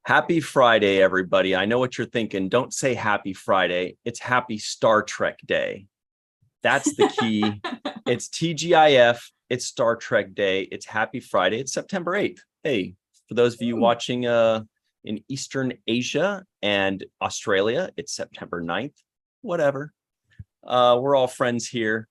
Happy Friday, everybody. I know what you're thinking. Don't say happy Friday. It's happy Star Trek Day. That's the key. It's TGIF. It's Star Trek Day. It's happy Friday. It's September 8th. Hey, for those of you watching in Eastern Asia and Australia, it's September 9th. Whatever. We're all friends here.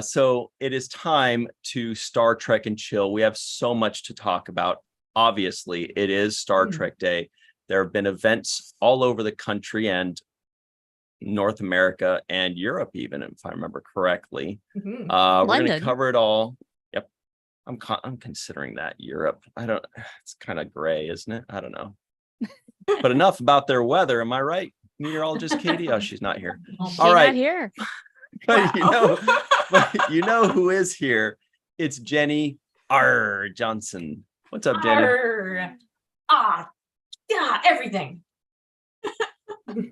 So it is time to Star Trek and chill. We have so much to talk about. Obviously, it is Star Trek Day. There have been events all over the country and North America and Europe, even if I remember correctly. We're going to cover it all. Yep, I'm considering that Europe. It's kind of gray, isn't it? I don't know. But enough about their weather. Am I right, meteorologist Katie? Oh, she's not here. All right, not here. But you know who is here? It's Jenny Johnson. What's up, Jenny? Everything.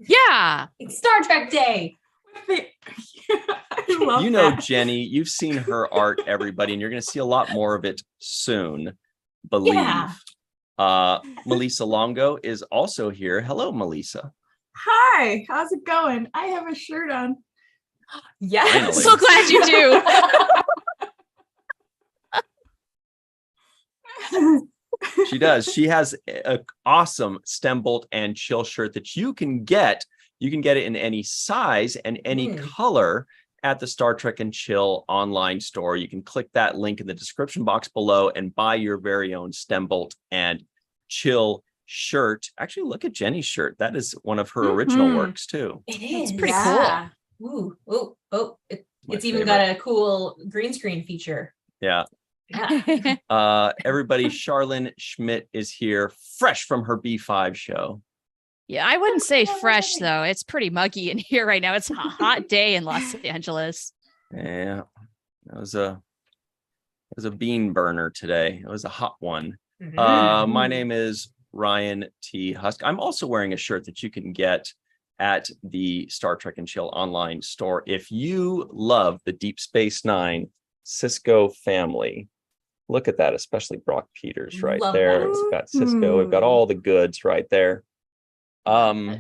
Yeah. It's Star Trek Day. You know, Jenny, you've seen her art, everybody, and you're going to see a lot more of it soon. Believe. Yeah. Melissa Longo is also here. Hello, Melissa. Hi, how's it going? I have a shirt on. Yes. I'm so glad you do. She does. She has an awesome STEM Bolt and Chill shirt that you can get. You can get it in any size and any color at the Star Trek and Chill online store. You can click that link in the description box below and buy your very own STEM Bolt and Chill shirt. Actually, look at Jenny's shirt. That is one of her original works too. It is. It's pretty cool. Ooh. It's even got a cool green screen feature. Yeah. Everybody, Charlene Schmidt is here, fresh from her B5 show. Yeah, I wouldn't say fresh though. It's pretty muggy in here right now. It's a hot day in Los Angeles. Yeah, it was a bean burner today. It was a hot one. My name is Ryan T. Husk. I'm also wearing a shirt that you can get at the Star Trek and Chill online store if you love the Deep Space Nine Cisco family. Look at that, especially Brock Peters right there. It's got Cisco. We've got all the goods right there. You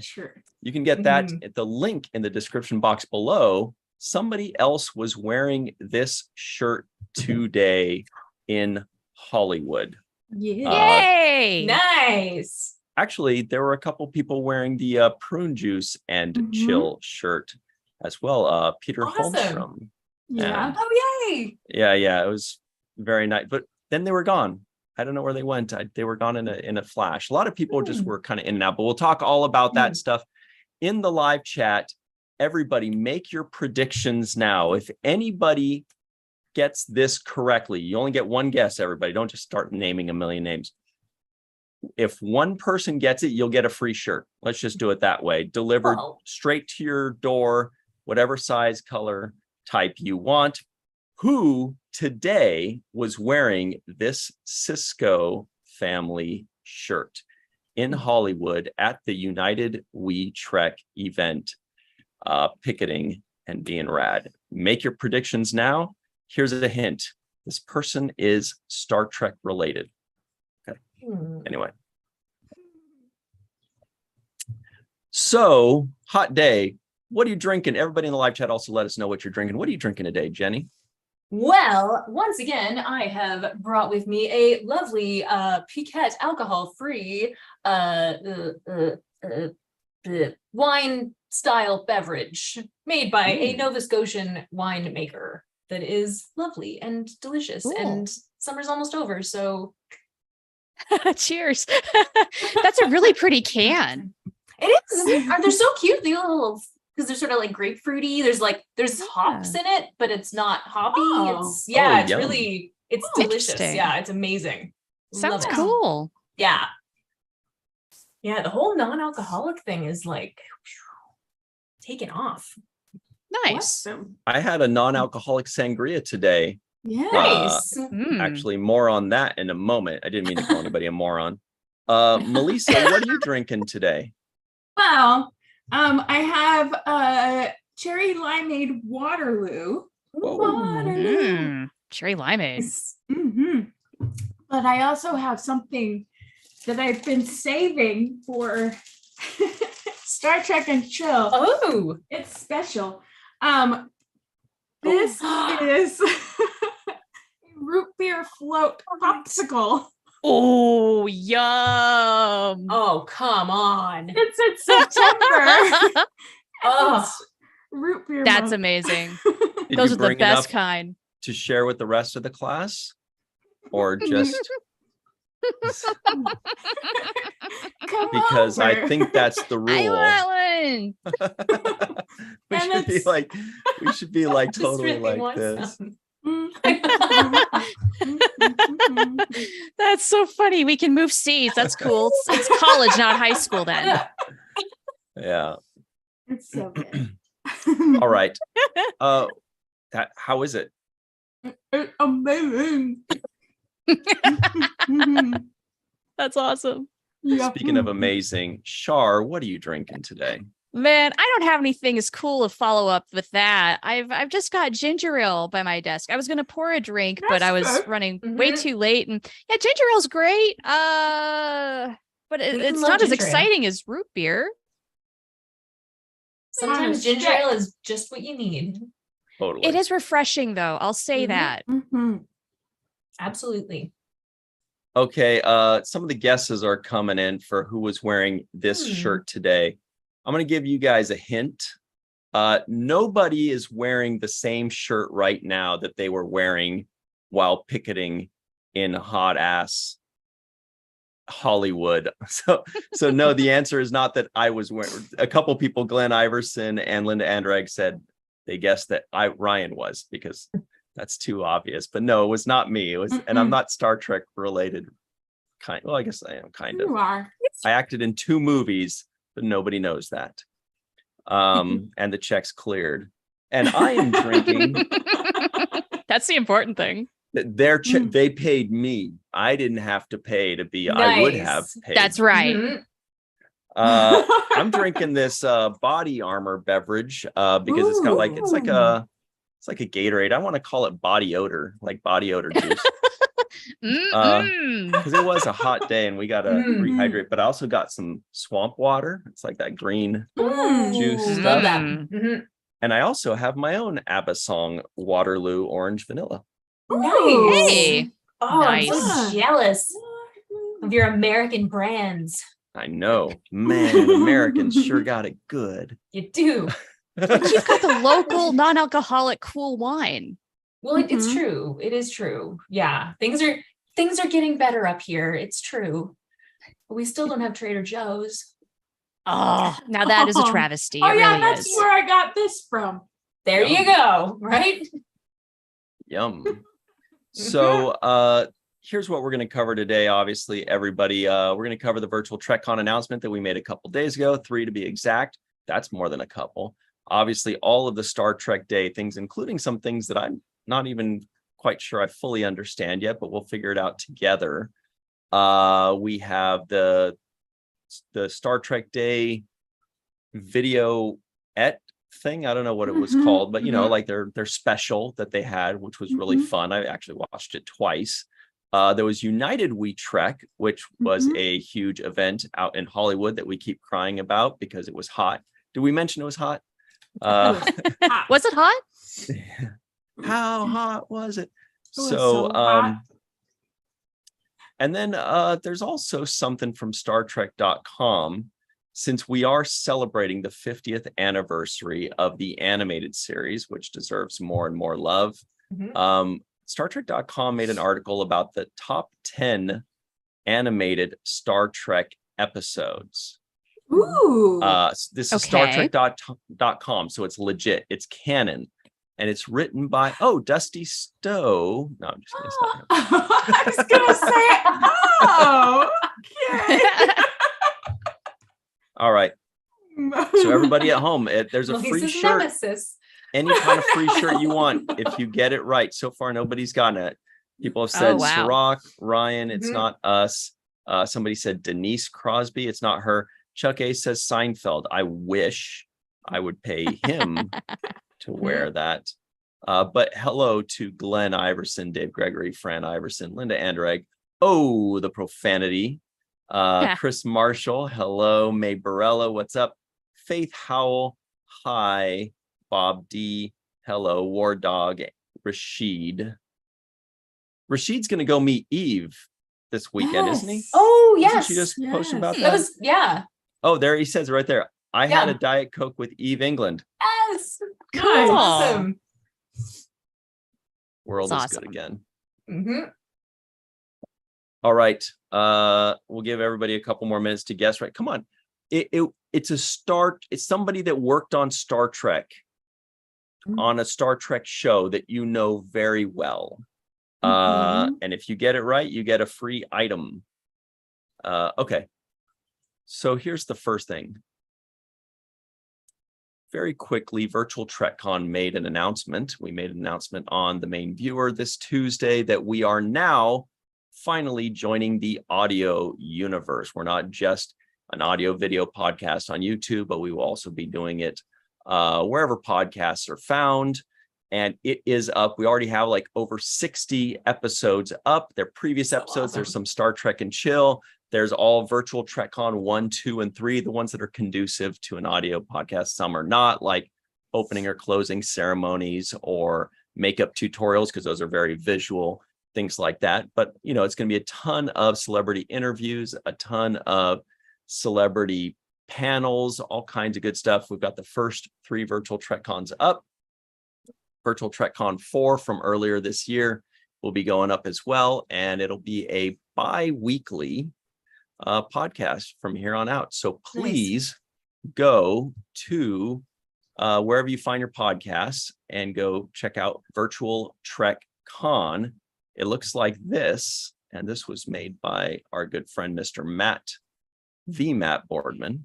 can get that at the link in the description box below. Somebody else was wearing this shirt today in Hollywood. Yay! Nice. Actually, there were a couple people wearing the Prune Juice and Chill shirt as well. Peter Holmstrom. Yeah. Oh, yay. Yeah. It was very nice. But then they were gone. I don't know where they went. They were gone in a flash. A lot of people just were kind of in and out, but we'll talk all about that stuff in the live chat. Everybody, make your predictions now. If anybody gets this correctly, you only get one guess, everybody. Don't just start naming a million names. If one person gets it, you'll get a free shirt. Let's just do it that way. Delivered straight to your door, whatever size, color, type you want. Who today was wearing this Cisco family shirt in Hollywood at the United We Trek event, picketing and being rad? Make your predictions now. Here's a hint. This person is Star Trek related. Okay. Anyway. So, hot day. What are you drinking? Everybody in the live chat also let us know what you're drinking. What are you drinking today, Jenny? Well, once again, I have brought with me a lovely Picard alcohol-free wine-style beverage made by a Nova Scotian winemaker that is lovely and delicious. And summer's almost over, so... Cheers. That's a really pretty can. It is. They're so cute. The little... because they're sort of like grapefruity. There's hops in it, but it's not hoppy. It's delicious. Yeah, it's amazing. Sounds cool. Yeah. Yeah, the whole non-alcoholic thing is like taken off. Nice. Awesome. I had a non-alcoholic sangria today. Yeah. Nice. Actually, more on that in a moment. I didn't mean to call anybody a moron. Melissa, what are you drinking today? Well, I have cherry limeade Waterloo. Cherry limeade. But I also have something that I've been saving for Star Trek and Chill. Oh, It's special. This is a root beer float popsicle. Oh, yum. oh, come on. It's in September. Oh, It's root beer. That's month. amazing. Did Those you are the bring best enough kind. to share with the rest of the class, or just Come because I over. think that's the I rule. want one. we And should be it's- like, we should be like just totally really like want this. some. That's so funny. We can move seats. That's cool. It's college, not high school then. Yeah. It's so good. All right. How is it? It's amazing. That's awesome. Yeah. Speaking of amazing, Shar, what are you drinking today? Man, I don't have anything as cool to follow up with that. I've just got ginger ale by my desk. I was gonna pour a drink, but That's I was good. running way Mhm. too late. And yeah, ginger ale's great. But We it's love not as ginger ale. exciting as root beer. Sometimes Stick. ginger ale is just what you need. Totally. It is refreshing though. I'll say Mhm. that. Absolutely. Okay. Some of the guesses are coming in for who was wearing this shirt today. I'm going to give you guys a hint. Nobody is wearing the same shirt right now that they were wearing while picketing in hot ass Hollywood. So no, the answer is not that I was wearing. A couple people, Glenn Iverson and Linda Andrag, said they guessed that Ryan was, because that's too obvious. But no, it was not me. It was, and I'm not Star Trek related. Well, I guess I am kind of. You are. I acted in 2 movies, but nobody knows that. And the check's cleared. And I am drinking. That's the important thing. They paid me. I didn't have to pay to be. I would have Nice. paid. That's right. Mhm. I'm drinking this body armor beverage because it's got like it's like a Gatorade. I want to call it body odor, like body odor juice. Because it was a hot day and we got to rehydrate. But I also got some swamp water. It's like that green juice Ooh, stuff. love that. Mm. Mhm. And I also have my own ABBA song, Waterloo Orange Vanilla. Nice. Hey. Oh, I'm Nice. so jealous of your American brands. I know, man, Americans sure got it good. You do. But you've got the local non-alcoholic cool wine. Well, it's Mhm. true. It is true. Yeah, things are getting better up here. It's true. But we still don't have Trader Joe's. Oh, now that is a travesty. Oh it yeah, really that's is. where I got this from. There you go. Right? Yum. So here's what we're going to cover today. Obviously, everybody, we're going to cover the virtual TrekCon announcement that we made a couple days ago, 3 to be exact. That's more than a couple. Obviously, all of the Star Trek Day things, including some things that I'm not even quite sure I fully understand yet, but we'll figure it out together. We have the Star Trek Day video thing. I don't know what it was called, but you know, like their special that they had, which was really fun. I actually watched it twice. There was United We Trek, which was a huge event out in Hollywood that we keep crying about because it was hot. Did we mention it was hot? Was it hot? How hot was it? was So so hot. and then there's also something from StarTrek.com. Since we are celebrating the 50th anniversary of the animated series, which deserves more and more love, StarTrek.com made an article about the top 10 animated Star Trek episodes. Ooh. This is Okay. StarTrek.com, so it's legit. It's canon. And it's written by, Dusty Stowe. No, I'm just kidding. It's not him. I was gonna say, okay. All right. So everybody at home, there's a Well, he's free his shirt. nemesis. Any kind of free shirt you want if you get it right. So far, nobody's gotten it. People have said wow. Sirach, Ryan, it's Mhm. not us. Somebody said Denise Crosby, it's not her. Chuck A says Seinfeld. I wish I would pay him to wear that. But hello to Glenn Iverson, Dave Gregory, Fran Iverson, Linda Andrag. Oh, the profanity. Chris Marshall, hello. May Barella, what's up? Faith Howell, hi. Bob D, hello. War Dog, Rashid. Rashid's going to go meet Eve this weekend, isn't he? Oh, Isn't yes. she just posted about That that? was, yeah. Oh, there he says it right there. I had a Diet Coke with Eve England. Yes. Cool. That's awesome. World That's is good awesome. again. All right. We'll give everybody a couple more minutes to guess. Right. Come on. It's a start. It's somebody that worked on Star Trek, on a Star Trek show that you know very well. And if you get it right, you get a free item. Okay. So here's the first thing. Very quickly, Virtual TrekCon made an announcement. We made an announcement on the main viewer this Tuesday that we are now finally joining the audio universe. We're not just an audio video podcast on YouTube, but we will also be doing it wherever podcasts are found. And it is up. We already have like over 60 episodes up. They're previous episodes. Awesome. There's some Star Trek and Chill. There's all Virtual TrekCon 1, 2, and 3, the ones that are conducive to an audio podcast. Some are not, like opening or closing ceremonies or makeup tutorials, because those are very visual, things like that. But, you know, it's going to be a ton of celebrity interviews, a ton of celebrity panels, all kinds of good stuff. We've got the first 3 Virtual TrekCons up. Virtual TrekCon 4 from earlier this year will be going up as well. And it'll be a bi-weekly podcast from here on out. So please go to wherever you find your podcasts and go check out Virtual TrekCon. It looks like this, and this was made by our good friend, Mr. Matt Boardman.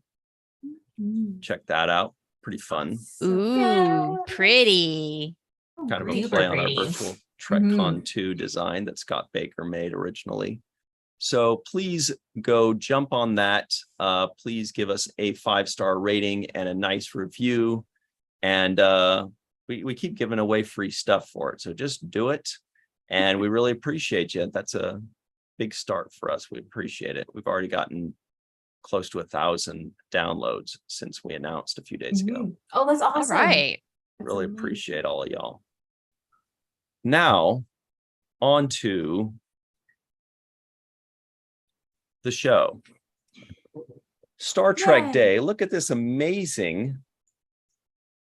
Check that out. Pretty fun. Ooh, pretty. Kind of a play on our Virtual TrekCon 2 design that Scott Baker made originally. So please go jump on that. Please give us a 5-star rating and a nice review. And we keep giving away free stuff for it. So just do it. And we really appreciate you. That's a big start for us. We appreciate it. We've already gotten close to 1,000 downloads since we announced a few days ago. Oh, that's awesome. All right. Really appreciate all of y'all. Now, on to the show. Star Trek Day. Look at this amazing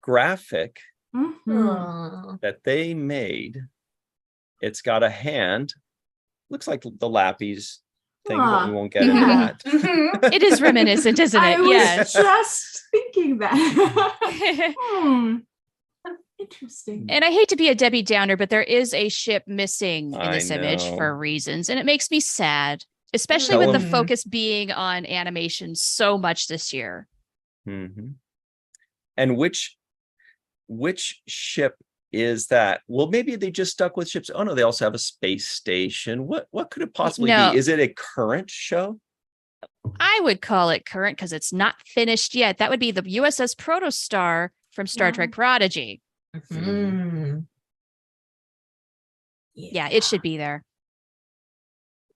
graphic that they made. It's got a hand. Looks like the Lappies thing, but we won't get into that. It is reminiscent, isn't it? I was just thinking that. Interesting. And I hate to be a Debbie Downer, but there is a ship missing in this image for reasons, and it makes me sad, especially with the focus being on animation so much this year. And which ship is that? Well, maybe they just stuck with ships. Oh no, they also have a space station. What could it possibly be? Is it a current show? I would call it current because it's not finished yet. That would be the USS Protostar from Star Trek Prodigy. Yeah, it should be there.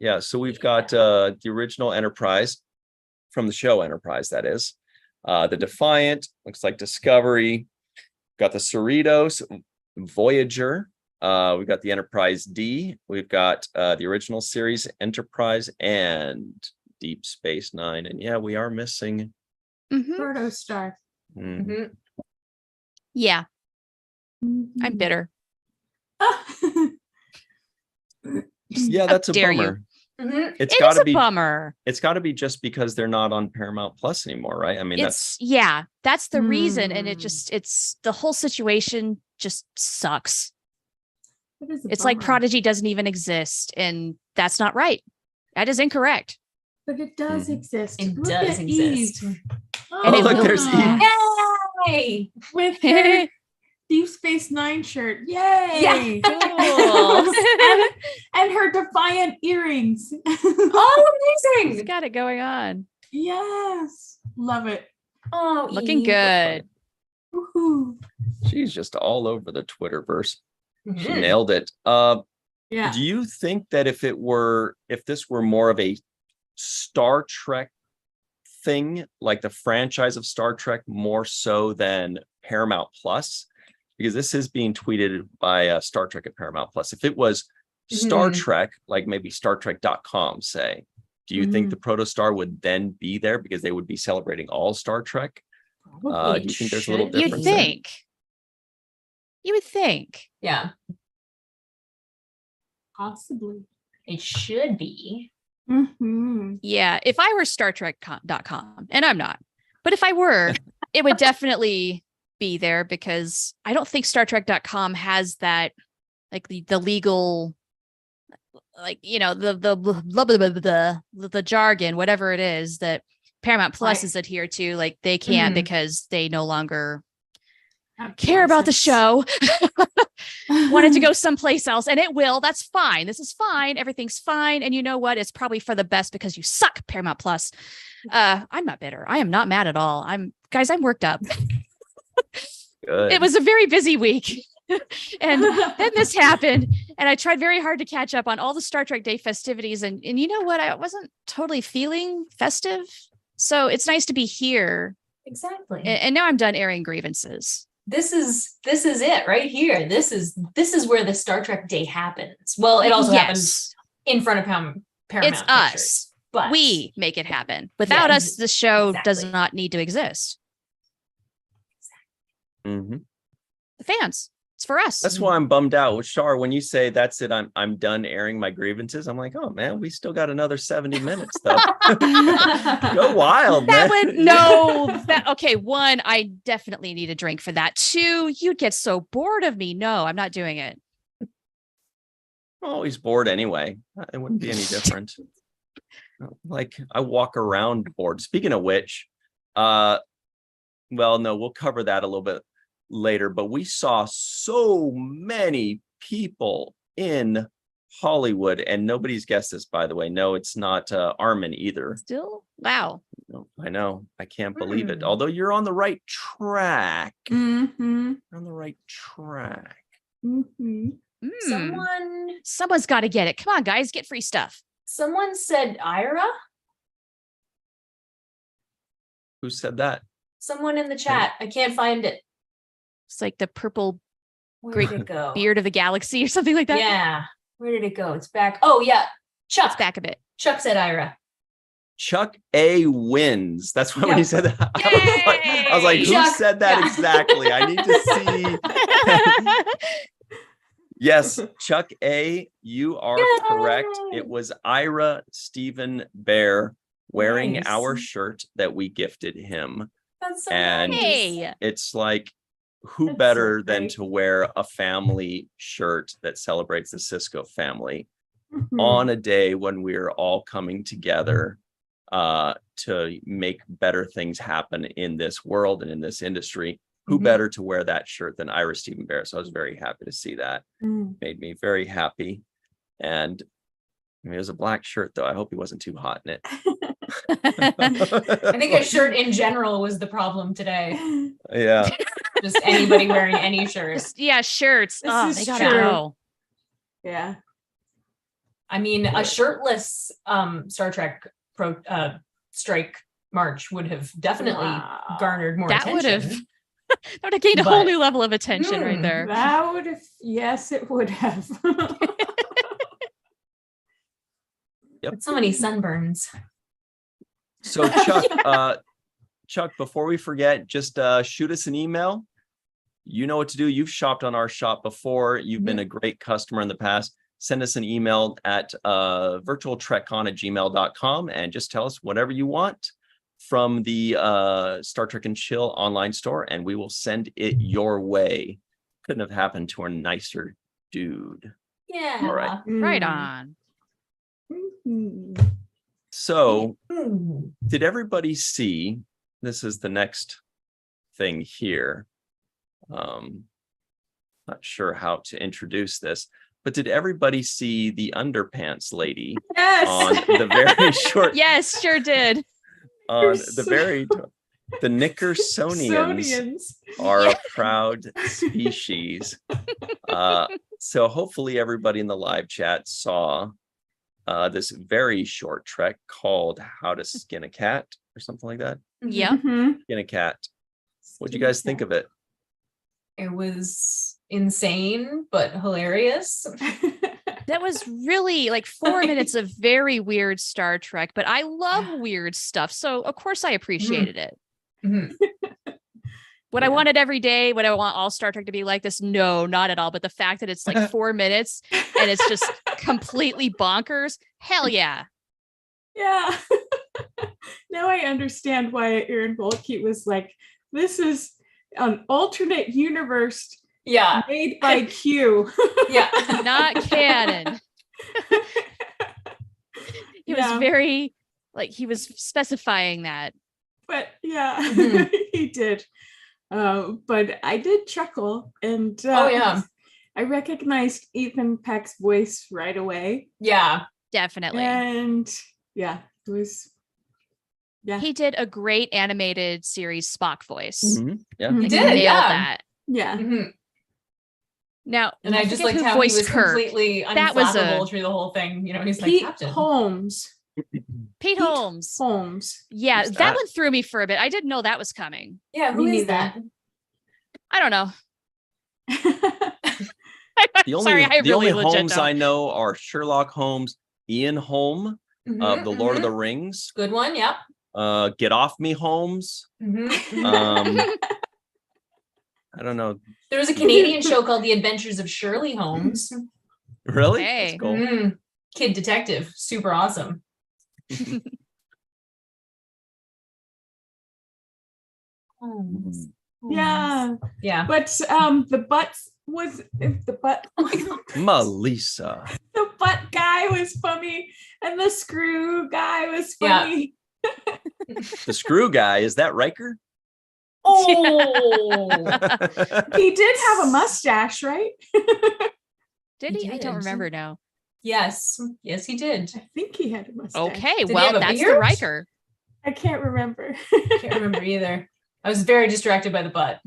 Yeah, so we've got the original Enterprise from the show Enterprise, that is. The Defiant, looks like Discovery. Got the Cerritos, Voyager. We've got the Enterprise D. We've got the original series Enterprise and Deep Space Nine. And yeah, we are missing Protostar. Yeah. I'm bitter. Yeah, that's a bummer. It's gotta be a bummer. It's got to be just because they're not on Paramount Plus anymore, right? I mean, that's the reason. And it's the whole situation just sucks. It's like Prodigy doesn't even exist, and that's not right. That is incorrect. But it does exist. It does exist. And look, there's Eve. Yay! With her Deep Space Nine shirt. Yay! Yeah. Cool. and her Defiant earrings. Oh, amazing! It's got it going on. Yes. Love it. Oh, looking good. Woohoo. She's just all over the Twitterverse. She nailed it. Yeah. Do you think that if this were more of a Star Trek thing, like the franchise of Star Trek, more so than Paramount Plus, because this is being tweeted by Star Trek at Paramount Plus. If it was Star Trek, like maybe StarTrek.com, say, do you think the Protostar would then be there because they would be celebrating all Star Trek? Do you think there's a little difference? You would think. Yeah. Possibly. It should be. Yeah. If I were StarTrek.com, and I'm not, but if I were, it would definitely be there, because I don't think StarTrek.com has that, like the legal, like, you know, the jargon, whatever it is that Paramount Plus is adhered to. Like they can't because they no longer care about the show. Wanted to go someplace else, and it will. That's fine. This is fine. Everything's fine. And you know what? It's probably for the best, because you suck, Paramount Plus. I'm not bitter. I am not mad at all. I'm worked up. Good. It was a very busy week. And then this happened, and I tried very hard to catch up on all the Star Trek Day festivities. And you know what? I wasn't totally feeling festive. So it's nice to be here. Exactly. And now I'm done airing grievances. This is it right here. This is where the Star Trek Day happens. Well, it also happens in front of Paramount. It's us. But we make it happen. Without us, the show does not need to exist. Mm-hmm. The fans. It's for us. That's why I'm bummed out with Shar. When you say that's it, I'm done airing my grievances. I'm like, oh man, we still got another 70 minutes though. Go wild, that man. would no. That okay. One, I definitely need a drink for that. Two, you'd get so bored of me. No, I'm not doing it. I'm always bored anyway. It wouldn't be any different. Like I walk around bored. Speaking of which, well, no, we'll cover that a little bit later, but we saw so many people in Hollywood, and nobody's guessed this, by the way. No, it's not Armin either. Still? Wow. No, I know. I can't believe it. Although you're on the right track. You're on the right track. Someone's got to get it. Come on, guys, get free stuff. Someone said Ira. Who said that? Someone in the chat. I can't find it. It's like the purple Where did it go? beard of the galaxy or something like that. Yeah. Where did it go? It's back. Oh, yeah. Chuck. It's back a bit. Chuck said Ira. Chuck A wins. That's why when he said that, I was like, who Chuck. said that exactly? I need to see. Yes, Chuck A, you are correct. It was Ira Stephen Bear wearing our shirt that we gifted him. That's so And nice. it's like, who That's better so than great. to wear a family shirt that celebrates the Cisco family on a day when we're all coming together to make better things happen in this world and in this industry? Who better to wear that shirt than Ira Stephen Bear? So I was very happy to see that. Made me very happy. And I mean, it was a black shirt, though. I hope he wasn't too hot in it. I think a shirt in general was the problem today. Yeah. Just anybody wearing any shirt. Yeah, shirts. Oh, This they is gotta true. go. Yeah. I mean, a shirtless Star Trek strike march would have definitely garnered more That attention. that would have gained a whole But- new level of attention right there. That would have, yes, it would have. Yep. So many sunburns. So Chuck, before we forget, just shoot us an email. You know what to do. You've shopped on our shop before. You've been a great customer in the past. Send us an email at virtualtrekcon@gmail.com and just tell us whatever you want from the Star Trek and Chill online store, and we will send it your way. Couldn't have happened to a nicer dude. Yeah. All right. Right on. So did everybody see, this is the next thing here. Not sure how to introduce this, but did everybody see the underpants lady Yes. on the very short, Yes, sure did. on the very, the Nickersonians are a proud species. So hopefully everybody in the live chat saw this very short trek called How to Skin a Cat or something like that. Yep. Skin a Cat. What'd you guys think of it? It was insane, but hilarious. That was really like 4 minutes of very weird Star Trek, but I love weird stuff. So of course I appreciated it. Would I want it every day? Would I want all Star Trek to be like this? No, not at all. But the fact that it's like 4 minutes and it's just completely bonkers. Hell yeah. Yeah. Now I understand why Aaron Volke was like, this is an alternate universe made by Q. Not canon. He was very, like, he was specifying that. But yeah, he did. But I did chuckle, and I recognized Ethan Peck's voice right away. Yeah, definitely. And yeah, it was. Yeah, he did a great animated series Spock voice. Yeah, he did. Nailed that. Yeah. Now, and I just liked how he was completely unflappable through the whole thing. You know, he's like Captain Holmes. Pete Holmes. Yeah, Who's that one threw me for a bit. I didn't know that was coming. Yeah, who is that? I don't know. The only Holmes I know are Sherlock Holmes, Ian Holm of the Lord of the Rings. Good one, yep. Get Off Me, Holmes. I don't know. There was a Canadian show called The Adventures of Shirley Holmes. Really? Hey. That's cool. Kid detective, super awesome. Yeah. But the butt Melissa. The butt guy was funny, and the screw guy was funny. The screw guy, is that Riker? Oh, he did have a mustache, right? Did he? I don't remember now. Yes, he did. I think he had a mustache. Okay, well, that's the Riker. I can't remember. Can't remember either. I was very distracted by the butt.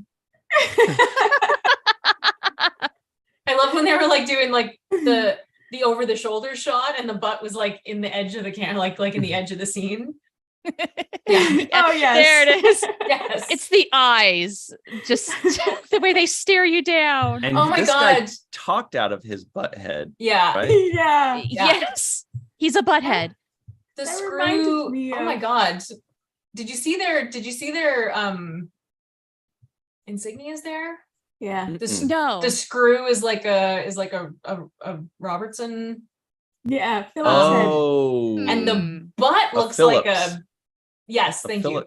I love when they were like doing like the over the shoulder shot, and the butt was like in the edge of the camera, like in the edge of the scene. Yeah. Oh yes, there it is. Yes, it's the eyes, just the way they stare you down. And oh my this god, guy talked out of his butt head. Yeah, right? Yeah. Yes, he's a butthead. The That screw. me Oh my god, did you see their insignias there? Yeah. The screw is like a Robertson. Yeah, Phillips head. And the butt looks like a thank you.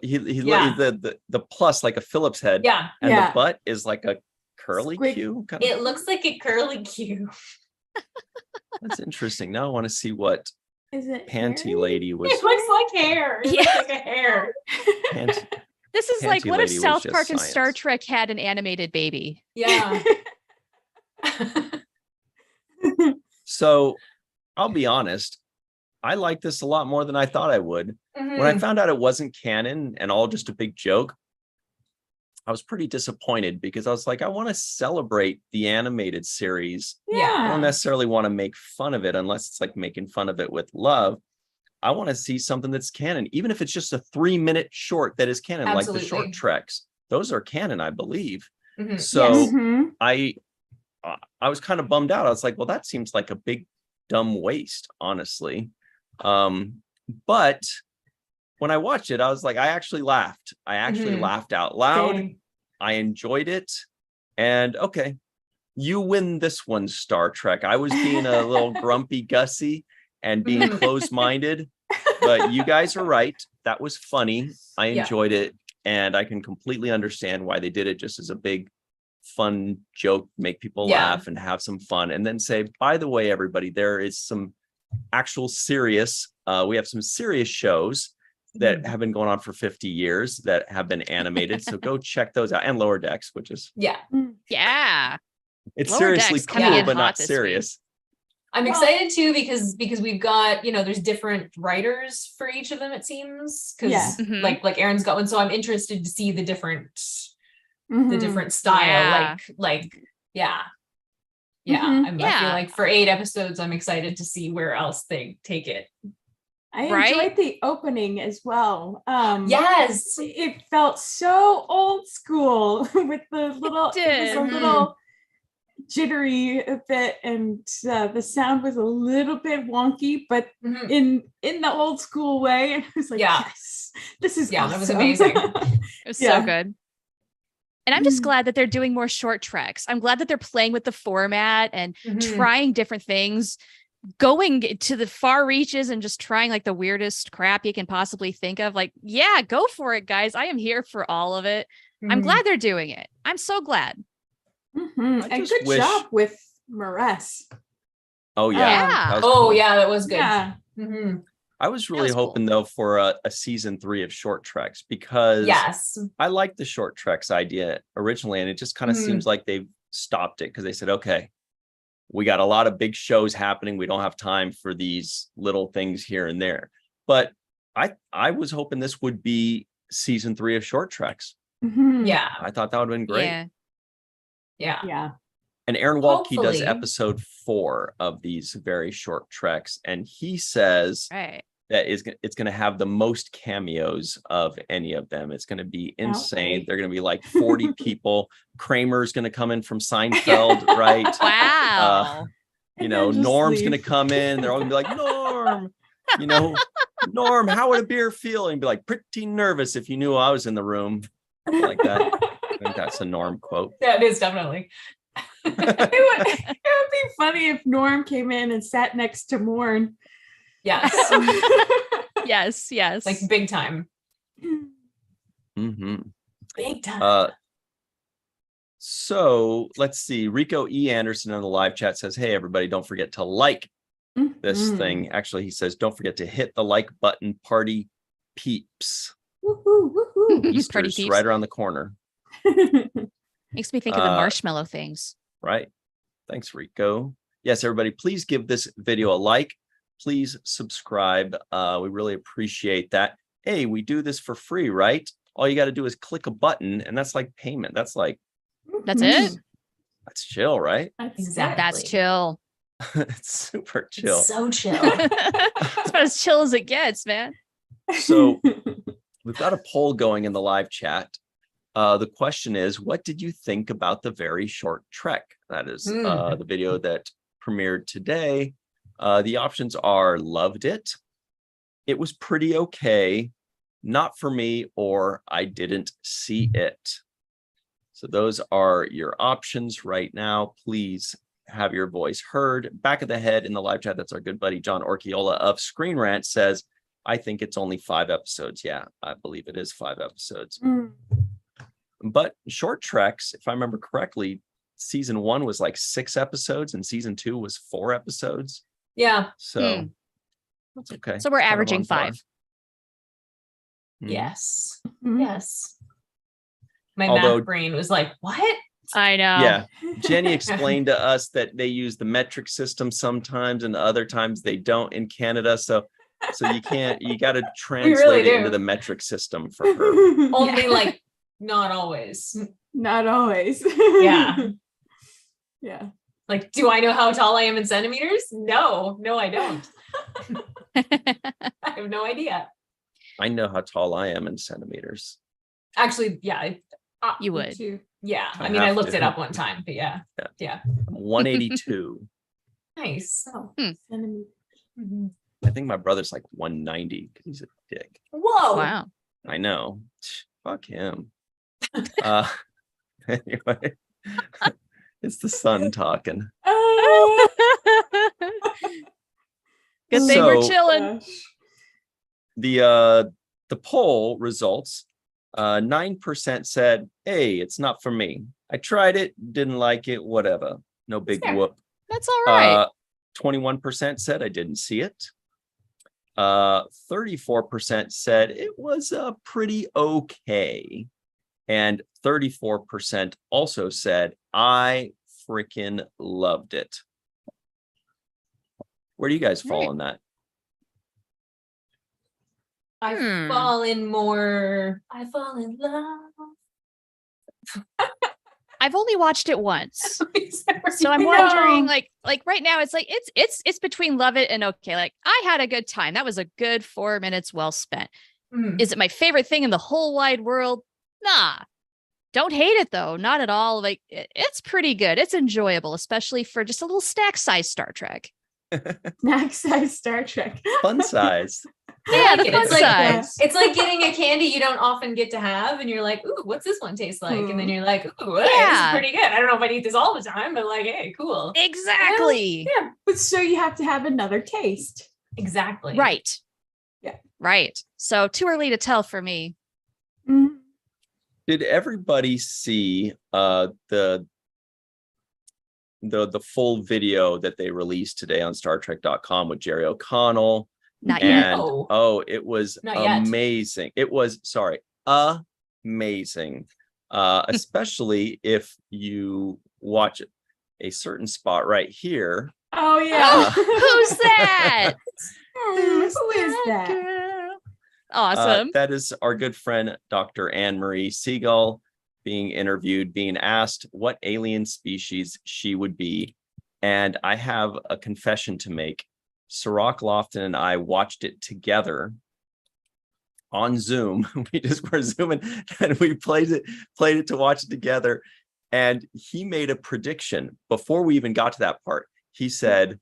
The plus like a Phillips head. Yeah. And the butt is like a curly Q. It looks like a curly Q. That's interesting. Now I want to see what is it Panty hairy? Lady was. It looks like hair. It looks like a hair. This is Panty like, what if Lady was South just Park and science. Star Trek had an animated baby? Yeah. So I'll be honest, I like this a lot more than I thought I would. When I found out it wasn't canon and all just a big joke, I was pretty disappointed because I was like, I want to celebrate the animated series. I don't necessarily want to make fun of it unless it's like making fun of it with love. I want to see something that's canon, even if it's just a 3-minute short that is canon, like the short treks. Those are canon, I believe. So I was kind of bummed out. I was like, well, that seems like a big dumb waste, honestly. But when I watched it, I was like, I actually laughed. I actually laughed out loud. Same. I enjoyed it. And okay, you win this one, Star Trek. I was being a little grumpy Gussie and being closed-minded, but you guys are right. That was funny. I enjoyed it. And I can completely understand why they did it, just as a big fun joke, make people laugh and have some fun. And then say, by the way, everybody, there is some actual serious, we have some serious shows that have been going on for 50 years that have been animated. So go check those out. And Lower Decks, which is it's Lower seriously Decks coming cool, in but hot not this serious. I'm excited too because we've got, there's different writers for each of them, it seems. Because like Aaron's got one. So I'm interested to see the different style. I feel like for 8 episodes, I'm excited to see where else they take it. I enjoyed the opening as well. Yes, it felt so old school with the little. It was a little jittery a bit, and the sound was a little bit wonky, but in the old school way. And I was like, yes, this is awesome. That was amazing. It was so good. And I'm just glad that they're doing more short treks. I'm glad that they're playing with the format and trying different things, going to the far reaches and just trying like the weirdest crap you can possibly think of. Like, yeah, go for it, guys. I am here for all of it. I'm glad they're doing it. I'm so glad. And good job with Maress. Oh, yeah. That was good. Yeah. I was really hoping though for a season 3 of short treks, because I liked the short treks idea originally, and it just kind of seems like they've stopped it because they said, okay, we got a lot of big shows happening. We don't have time for these little things here and there. But I was hoping this would be season 3 of short treks. Yeah. I thought that would have been great. Yeah. And Aaron Waltke does episode 4 of these very short treks, and he says that it's going to have the most cameos of any of them. It's going to be insane. Okay. They're going to be like 40 people. Kramer's going to come in from Seinfeld, right? Wow. Norm's going to come in. They're all going to be like, Norm, Norm, how would a beer feel? And be like, pretty nervous if you knew I was in the room. Like that. I think that's a Norm quote. Yeah, it is definitely. It would be funny if Norm came in and sat next to Morn. Yes. yes. Like big time. Big time. So let's see. Rico E. Anderson in the live chat says, hey, everybody, don't forget to like this thing. Actually, he says, don't forget to hit the like button, party peeps. Easter's right around the corner. Makes me think of the marshmallow things. Right. Thanks, Rico. Yes, everybody, please give this video a like. Please subscribe. We really appreciate that. Hey, we do this for free, right? All you got to do is click a button, and that's like payment. That's it. That's chill, right? Exactly. That's chill. It's super chill. It's so chill. It's about as chill as it gets, man. So we've got a poll going in the live chat. The question is, what did you think about the very short trek? That is the video that premiered today. The options are loved it, it was pretty okay, not for me, or I didn't see it. So those are your options right now. Please have your voice heard. Back of the head in the live chat, that's our good buddy John Orchiola of Screen Rant, says, I think it's only 5 episodes. Yeah, I believe it is 5 episodes. But short treks, if I remember correctly, season 1 was like 6 episodes and season 2 was 4 episodes. Yeah. So that's okay. So we're averaging 5. Yes. Yes. My math brain was like, what? I know. Yeah. Jenny explained to us that they use the metric system sometimes and other times they don't in Canada. So you got to translate it into the metric system for her. Only like not always. Not always. Yeah. Yeah. Like, do I know how tall I am in centimeters? No, I don't. I have no idea. I know how tall I am in centimeters. Actually, yeah. You would. Yeah. I mean, I looked it up one time, but yeah. I'm 182. Nice. Oh. I think my brother's like 190 because he's a dick. Whoa. Wow. I know. Fuck him. Anyway. It's the sun talking. Good thing we're chilling. The poll results, 9% said, hey, it's not for me. I tried it, didn't like it, whatever. No big whoop. That's all right. 21% said I didn't see it. 34% said it was pretty okay. And 34% also said, I freaking loved it. Where do you guys fall on that? I fall in love. I've only watched it once. So I'm wondering, like right now, it's between love it and okay. Like, I had a good time. That was a good 4 minutes well spent. Is it my favorite thing in the whole wide world? Nah. Don't hate it though. Not at all. Like, it's pretty good. It's enjoyable, especially for just a little snack size Star Trek. Snack size Star Trek. Fun size. Yeah, the fun size. It's like getting a candy you don't often get to have, and you're like, "Ooh, what's this one taste like?" And then you're like, "Ooh, hey, this is pretty good. I don't know if I eat this all the time, but like, hey, cool." Exactly. Yeah, but so you have to have another taste. Exactly. Right. Yeah. Right. So too early to tell for me. Mm-hmm. Did everybody see the full video that they released today on StarTrek.com with Jerry O'Connell? Not yet. And it was amazing. It was amazing. Especially if you watch a certain spot right here. Oh yeah. Who's that? Who is that? Girl? Awesome. That is our good friend, Dr. Anne-Marie Siegel, being interviewed, being asked what alien species she would be. And I have a confession to make. Sirach Lofton and I watched it together on Zoom. We just were Zooming and we played it to watch it together. And he made a prediction before we even got to that part. He said,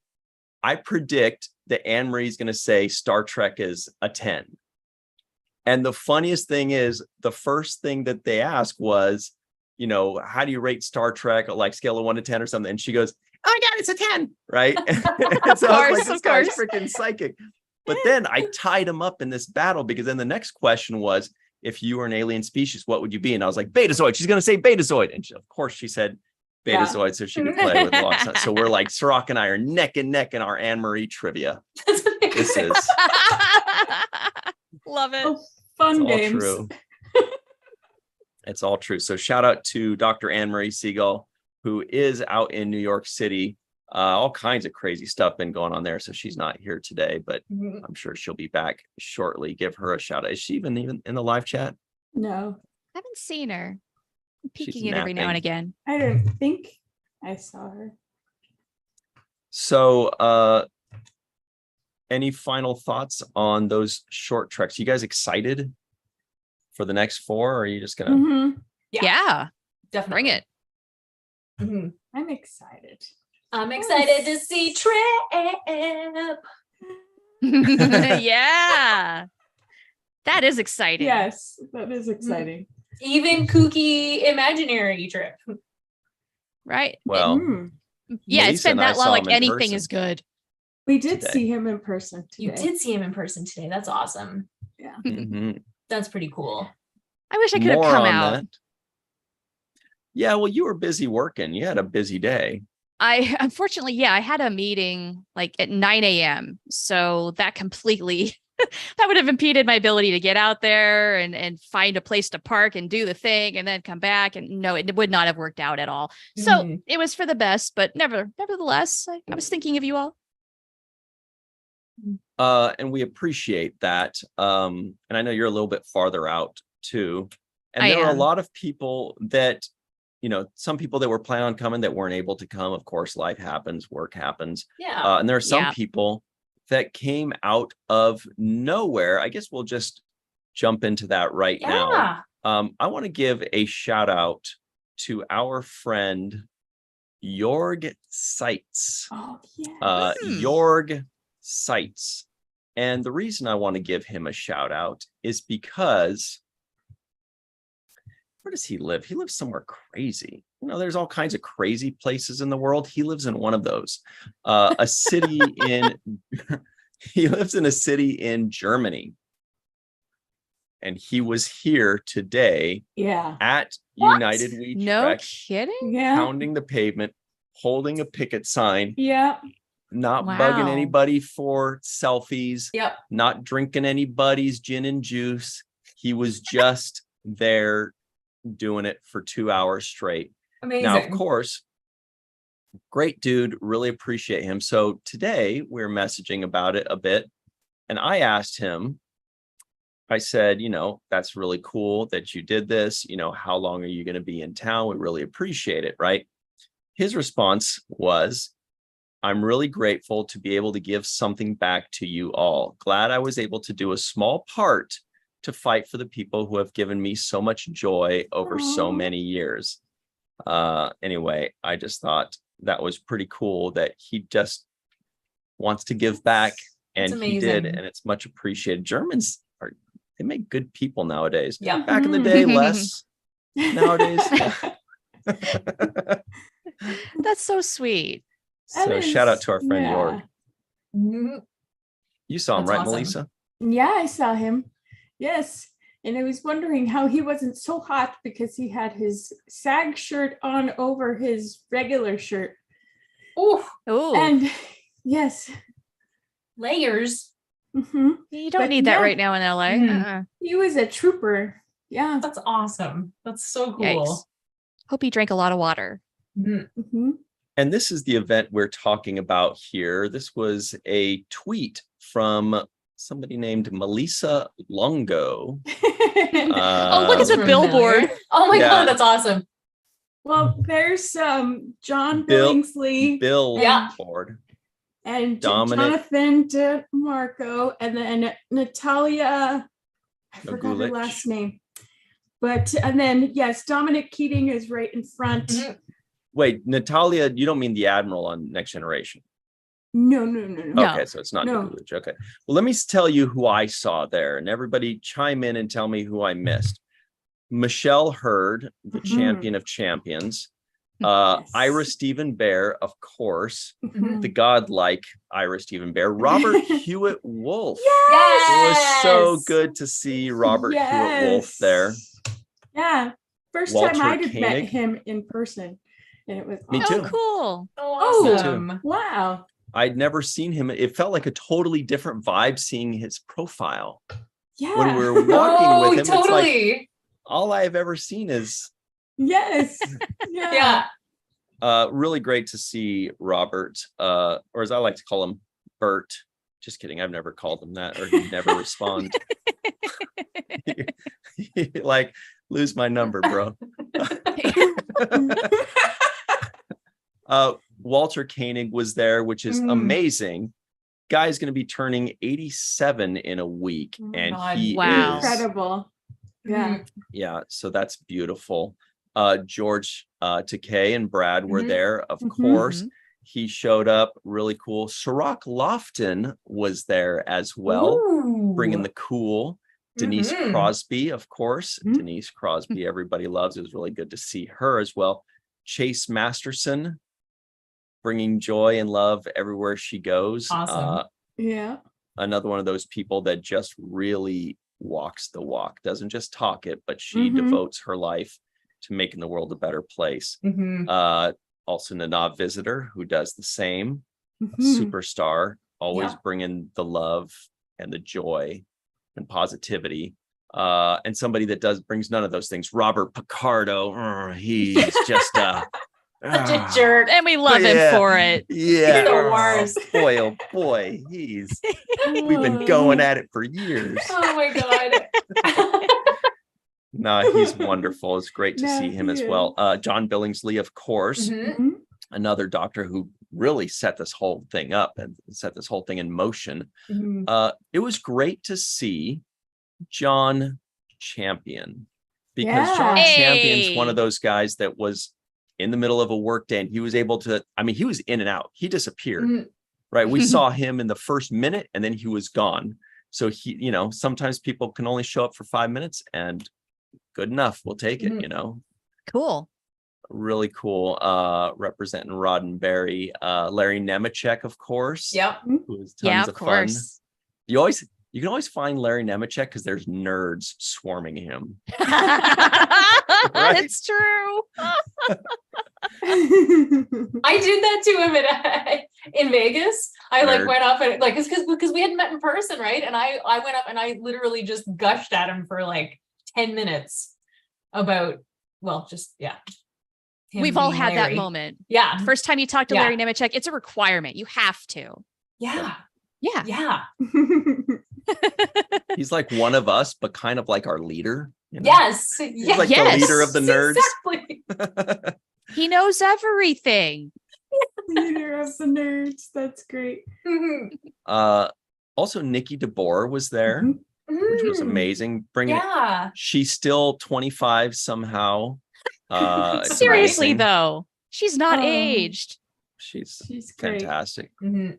I predict that Anne-Marie is going to say Star Trek is a 10. And the funniest thing is, the first thing that they asked was, how do you rate Star Trek, like scale of 1 to 10 or something? And she goes, oh my God, it's a 10, right? So I was like, this guy's freaking psychic. But then I tied him up in this battle, because then the next question was, if you were an alien species, what would you be? And I was like, Betazoid. She's going to say Betazoid. And of course she said Betazoid, so she could play with lots. So we're like, Sirach and I are neck and neck in our Anne-Marie trivia. This is... Love it. Oh, fun it's games. All true. It's all true. So shout out to Dr. Anne-Marie Siegel, who is out in New York City. All kinds of crazy stuff been going on there. So she's not here today, but I'm sure she'll be back shortly. Give her a shout out. Is she even in the live chat? No. I haven't seen her. I'm peeking She's it every now and again. I don't think I saw her. So any final thoughts on those short treks? You guys excited for the next 4, or are you just gonna Yeah, definitely bring it. I'm excited. I'm excited to see Trip. Yeah, that is exciting. Yes, that is exciting. Even kooky imaginary Trip. Right. well Yeah, it's Melissa been and I that long. saw Like him in anything person. is good. We did Today. see him in person today. You did see him in person today. That's awesome. Yeah. Mhm. That's pretty cool. I wish I could have More come on out. that. Yeah, well, you were busy working. You had a busy day. Unfortunately, I had a meeting like at 9 a.m. So that completely that would have impeded my ability to get out there and find a place to park and do the thing and then come back. And no, it would not have worked out at all. So it was for the best, but nevertheless, I was thinking of you all. And we appreciate that. And I know you're a little bit farther out too. And there are a lot of people that, some people that were planning on coming that weren't able to come. Of course, life happens, work happens. Yeah. And there are some people that came out of nowhere. I guess we'll just jump into that right now. I want to give a shout out to our friend Jorg Seitz. Oh, yeah. Jorg Seitz. And the reason I want to give him a shout out is because, where does he live? He lives somewhere crazy. There's all kinds of crazy places in the world. He lives in one of those. He lives in a city in Germany. And he was here today at United We No Trek, kidding? pounding the pavement, holding a picket sign. Not Wow. bugging anybody for selfies, Yep. not drinking anybody's gin and juice. He was just there doing it for 2 hours straight. Amazing. Now, of course, great dude, really appreciate him. So today we're messaging about it a bit. And I asked him, I said, that's really cool that you did this. How long are you going to be in town? We really appreciate it, right? His response was, I'm really grateful to be able to give something back to you all. Glad I was able to do a small part to fight for the people who have given me so much joy over so many years. Anyway, I just thought that was pretty cool that he just wants to give back, and he did, and it's much appreciated. Germans they make good people nowadays. Yeah. Back in the day, less. Nowadays. That's so sweet. So shout out to our friend Jorg. Mm-hmm. You saw him, That's right, awesome. Melissa? Yeah, I saw him. Yes. And I was wondering how he wasn't so hot because he had his SAG shirt on over his regular shirt. Oh, and yes. Layers. Mm-hmm. You don't need that right now in LA. Mm-hmm. He was a trooper. Yeah. That's awesome. That's so cool. Yikes. Hope he drank a lot of water. Mm-hmm. And this is the event we're talking about here. This was a tweet from somebody named Melissa Longo. Oh, look at the billboard. Oh my God, that's awesome. Well, there's John Billingsley. Billboard. And Dominic, Jonathan DeMarco, and then Natalia, I forgot her last name. But, and then, yes, Dominic Keating is right in front. Mm-hmm. Wait, Natalia, you don't mean the Admiral on Next Generation? No. Okay, so it's not Nigulich. Okay. Well, let me tell you who I saw there, and everybody chime in and tell me who I missed. Michelle Hurd, the champion of champions. Ira Stephen Bear, of course. The godlike Ira Stephen Bear. Robert Hewitt Wolf. Yes! It was so good to see Robert Hewitt Wolf there. Yeah. First Walter time I had met Koenig. him in person. And it was Me too. Oh, cool. Oh, awesome. Wow. I'd never seen him. It felt like a totally different vibe seeing his profile. Yeah. When we were walking with him, totally. It's like, all I've ever seen is yes. Yeah. Really great to see Robert, or as I like to call him, Bert. Just kidding. I've never called him that, or he'd never respond. Like, lose my number, bro. Walter Koenig was there, which is amazing. Guy's going to be turning 87 in a week, and he is incredible. Yeah, so that's beautiful. George Takei and Brad were there, of course. He showed up, really cool. Sirach Lofton was there as well, bringing the cool. Denise Crosby, of course. Denise Crosby, everybody loves. It was really good to see her as well. Chase Masterson, bringing joy and love everywhere she goes. Awesome. Another one of those people that just really walks the walk, doesn't just talk it, but she devotes her life to making the world a better place. Also Nanav Visitor, who does the same. Superstar, always bringing the love and the joy and positivity. And somebody that brings none of those things. Robert Picardo, he's just such a jerk, and we love him for it. Yeah, he's the worst. Boy, oh boy, we've been going at it for years. Oh my God. No, he's wonderful. It's great to see him as well. John Billingsley, of course, another doctor who really set this whole thing up and set this whole thing in motion. It was great to see John Champion, because John Champion's one of those guys that was in the middle of a work day, and he was able to, he was in and out. He disappeared, right? We saw him in the first minute and then he was gone. So he, sometimes people can only show up for 5 minutes, and good enough. We'll take it, Cool. Really cool. Representing Roddenberry, Larry Nemechek, of course. Yep. Who was tons of fun. Course. You can always find Larry Nemechek because there's nerds swarming him. It's true. I did that to him in Vegas. I went up and because we hadn't met in person, right? And I went up and I literally just gushed at him for 10 minutes about We've all had Larry. that moment. Yeah. First time you talk to Larry Nemechek, it's a requirement. You have to. Yeah. Yeah. Yeah. He's like one of us, but kind of like our leader. You know? Yes. He's Yes. like the leader of the nerds. Exactly. He knows everything. Leader of the nerds. That's great. Also, Nikki DeBoer was there, which was amazing. Bringing it. Yeah. She's still 25 somehow. It's Seriously, amazing. though, she's not Oh. aged. She's great. fantastic. Mhm.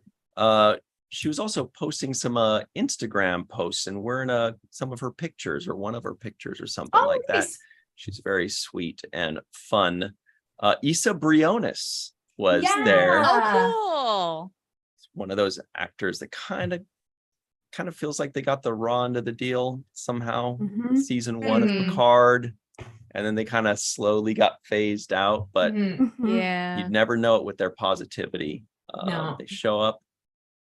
She was also posting some Instagram posts and wearing some of her pictures or one of her pictures or something Oh, like that. nice. She's very sweet and fun. Issa Briones was Yeah. there. Oh, cool. One of those actors that kind of feels like they got the raw end of the deal somehow. Mhm. Season 1 Mhm. of Picard, and then they kind of slowly got phased out, but Mhm. Mhm. Yeah. you'd never know it with their positivity. No. They show up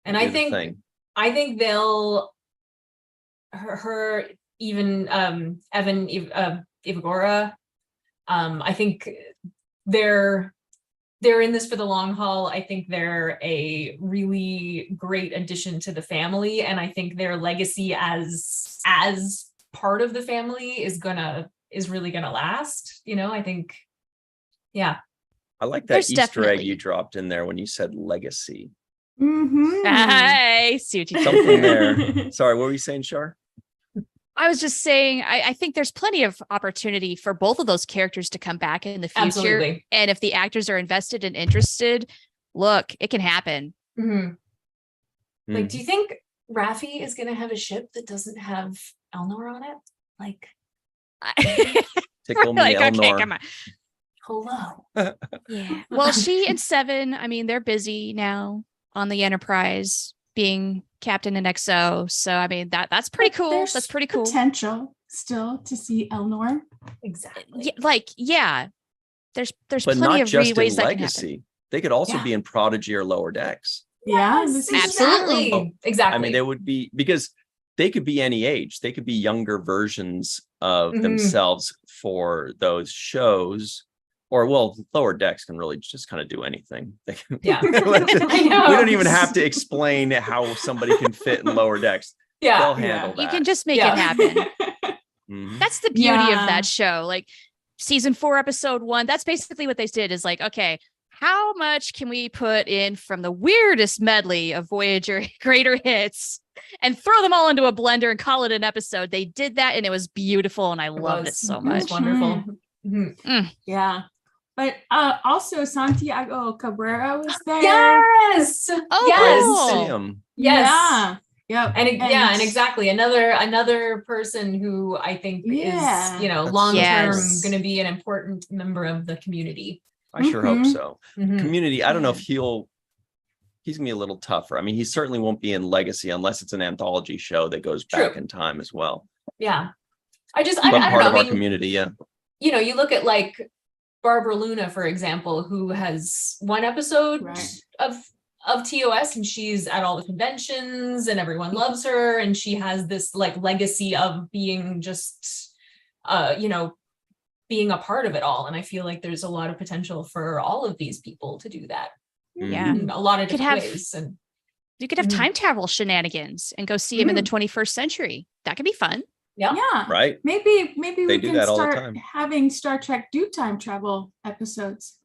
And do I the think thing. they'll her even Evan Ivagora. I think they're in this for the long haul. I think they're a really great addition to the family, and I think their legacy as part of the family is really gonna last. You know, I think, yeah. I like that There's Easter egg definitely- you dropped in there when you said legacy. Mhm. I see what you did Something there. there. Sorry, what were you saying, Shar? I was just saying, I think there's plenty of opportunity for both of those characters to come back in the future. Absolutely. And if the actors are invested and interested, look, it can happen. Mhm. Like, Mhm. do you think Raffi is gonna have a ship that doesn't have Elnor on it? Like, Tickle me, Like, okay, Elnor. come on. hello. Yeah. Well, she and Seven, I mean, they're busy now on the Enterprise being captain in XO. So I mean that's pretty But cool. there's That's pretty cool. Potential still to see Elnor. Exactly. Yeah. There's But plenty not of just in ways that can happen. Legacy. They could also Yeah. be in Prodigy or Lower Decks. Yeah, Yes, this is Absolutely. true. Oh, Exactly. I mean, they would be, because they could be any age. They could be younger versions of Mhm. themselves for those shows. Or, well, Lower Decks can really just kind of do anything. They can, Yeah. let's just- I know. we don't even have to explain how somebody can fit in Lower Decks. Yeah. They'll handle that. You can just make Yeah. it happen. Mhm. That's the beauty of Yeah. that show. Like season 4, episode 1, that's basically what they did is like, okay, how much can we put in from the weirdest medley of Voyager greater hits and throw them all into a blender and call it an episode? They did that and it was beautiful and I loved it so It was much. wonderful. Mhm. Yeah. But also Santiago Cabrera was there. Yes. Oh, yes. cool. See 'em. Yes. Yeah. Yep. And exactly. Another person who I think Yeah. is, That's long term Yes. going to be an important member of the community. I sure hope Mhm. so. Mhm. Community, I don't know if Yeah. he's gonna be a little tougher. I mean, he certainly won't be in Legacy unless it's an anthology show that goes True. back in time as well. Yeah. But I don't part know. of I our mean, community, yeah. you look at like Barbara Luna, for example, who has one episode Right. of TOS and she's at all the conventions and everyone loves her and she has this like legacy of being just being a part of it all. And I feel like there's a lot of potential for all of these people to do that Yeah. in a lot of Could different have- ways. And You could have Mhm. time travel shenanigans and go see him in the 21st century. That could be fun. yeah. Yeah. Right? Maybe They we do can that all the start time. having Star Trek do time travel episodes.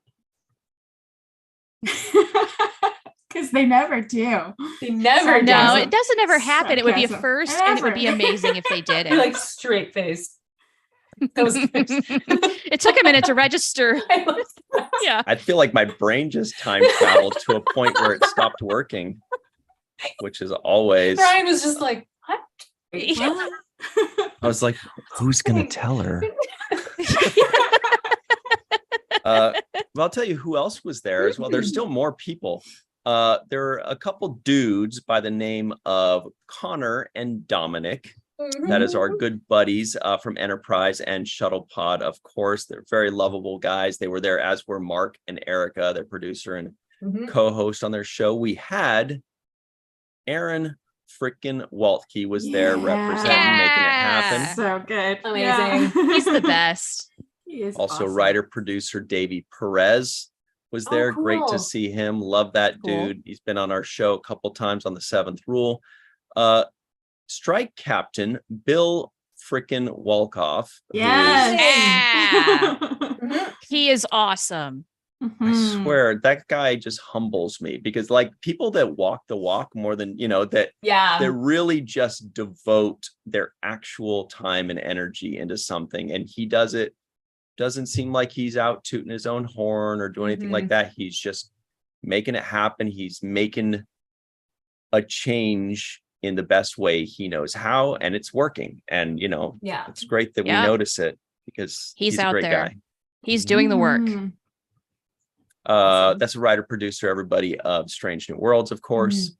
Because they never do. They never So do. No, Sarcasm. it doesn't ever happen. It would be a Sarcasm. first and it would be Ever. amazing if they did You're it. like straight faced. That was good. It took a minute to register. I love that. Yeah. I feel like my brain just time traveled to a point where it stopped working, which is always, Brian was just like, what? Yeah. I was like, who's going to tell her? Well, I'll tell you who else was there as well. There's still more people. There are a couple dudes by the name of Connor and Dominic. That is our good buddies from Enterprise and Shuttle Pod, of course. They're very lovable guys. They were there, as were Mark and Erica, their producer and Mhm. co-host on their show. We had Aaron frickin' Waltke was there Yeah. representing, making it happen. So good. Amazing. He's the best. He is Also, awesome. writer producer Davey Perez was Oh, there. Great cool. to see him. Love that Cool. dude. He's been on our show a couple times on the Seventh Rule. strike captain Bill frickin' Wolkoff. Yes. He is awesome. I swear that guy just humbles me, because like people that walk the walk more than, that really just devote their actual time and energy into something. And he doesn't seem like he's out tooting his own horn or doing anything like that. He's just making it happen. He's making a change in the best way he knows how, and it's working. And, it's great that we notice it, because he's a out great there. guy. He's doing the work. Awesome. That's a writer producer, everybody, of Strange New Worlds, of course.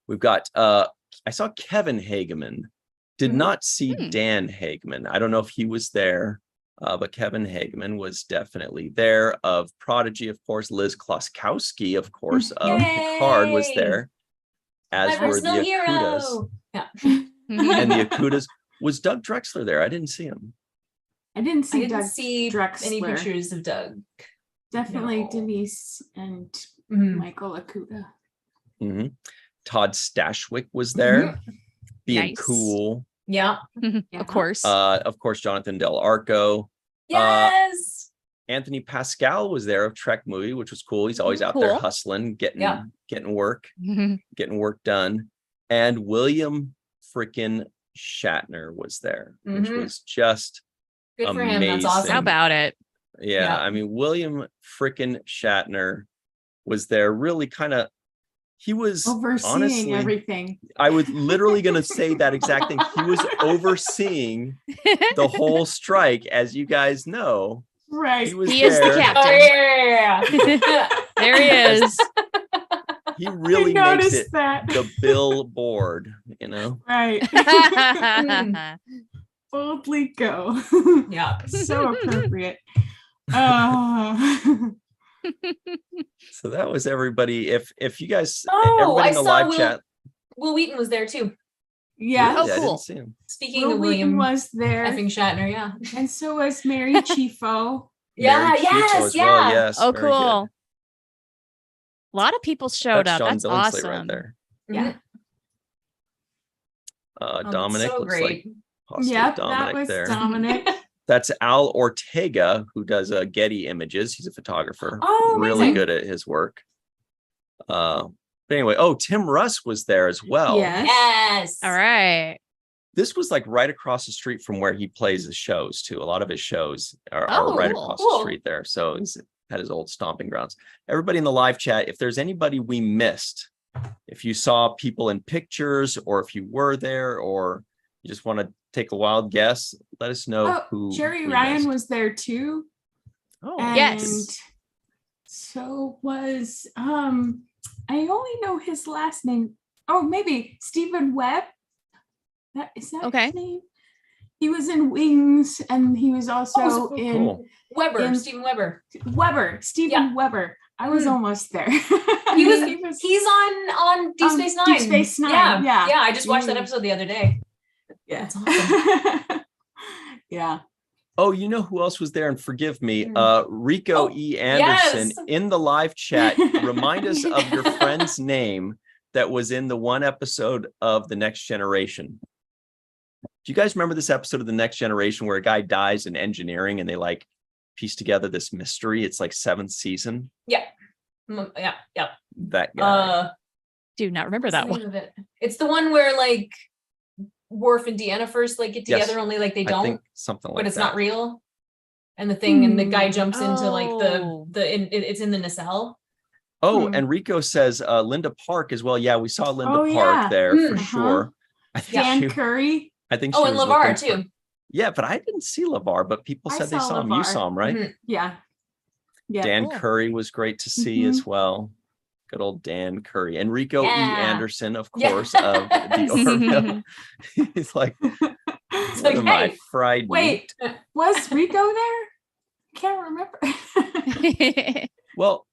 We've got I saw Kevin Hageman, did not see Dan Hageman. I don't know if he was there, but Kevin Hageman was definitely there. Of Prodigy, of course. Liz Kloskowski, of course, of Picard was there, as were the Akutas. And the Akutas. Was Doug Drexler there? I didn't see him. I didn't see Drexler. Any pictures of Doug. Definitely Denise and Michael Akuta. Todd Stashwick was there, being cool. Yeah. Of course. Of course, Jonathan Del Arco. Yes. Anthony Pascal was there of Trek movie, which was cool. He's always out there hustling, getting work, getting work done. And William frickin' Shatner was there, which was just good for amazing. him. That's awesome. How about it? Yeah, I mean, William frickin' Shatner was there, really kind of, he was overseeing everything. I was literally going to say that exact thing. He was overseeing the whole strike, as you guys know. Right. He is the captain. Oh, yeah. There he is. He really makes it the billboard, Right. Boldly go. Yeah. So appropriate. So that was everybody. If you guys, everybody in the live chat. Will Wheaton was there too. Yeah. Oh, cool. I didn't see him. Speaking of William was there. effing Shatner, yeah. And so was Mary Chifo. Yes. Oh, cool. A lot of people showed up. John That's Billingsley awesome. right there. Yeah. Dominic looks great. like possibly Yep, Dominic that was there. Dominic. That's Al Ortega, who does Getty Images. He's a photographer. Oh, really amazing. good at his work. But anyway, Tim Russ was there as well. Yes. All right. This was like right across the street from where he plays the shows too. A lot of his shows are right across the street there. So he's at his old stomping grounds. Everybody in the live chat, if there's anybody we missed, if you saw people in pictures, or if you were there, or you just want to take a wild guess, let us know who. Jerry Ryan was there too. Oh, yes. So was I only know his last name. Oh, maybe Stephen Webb. Is that his name? He was in Wings, and he was also in Weber. Steven Weber. Stephen Weber. I was almost there. He's on Deep Space Nine. Deep Space Nine. Yeah. I just watched that episode the other day. Yeah. That's awesome. Yeah. Oh, you know who else was there? And forgive me, Rico E. Anderson in the live chat. Remind us of your friend's name that was in the one episode of The Next Generation. Do you guys remember this episode of The Next Generation where a guy dies in engineering and they like piece together this mystery? It's like 7th season. Yeah. That guy. Do not remember that one. It's the one where like Worf and Deanna first like get together, only like they don't. I think something like that. But it's not real. And the thing, and the guy jumps into like it's in the nacelle. And Rico says Linda Park as well. Yeah, we saw Linda Park there for sure. I think Dan Curry. I think she and was LeVar too. Yeah, but I didn't see LeVar, but people said they saw him. You saw him, right? Mm-hmm. Yeah. Dan Curry was great to see as well. Good old Dan Curry. And Rico E. Anderson, of course, of the Orville. He's like, my fried meat. Was Rico there? Can't remember. Well,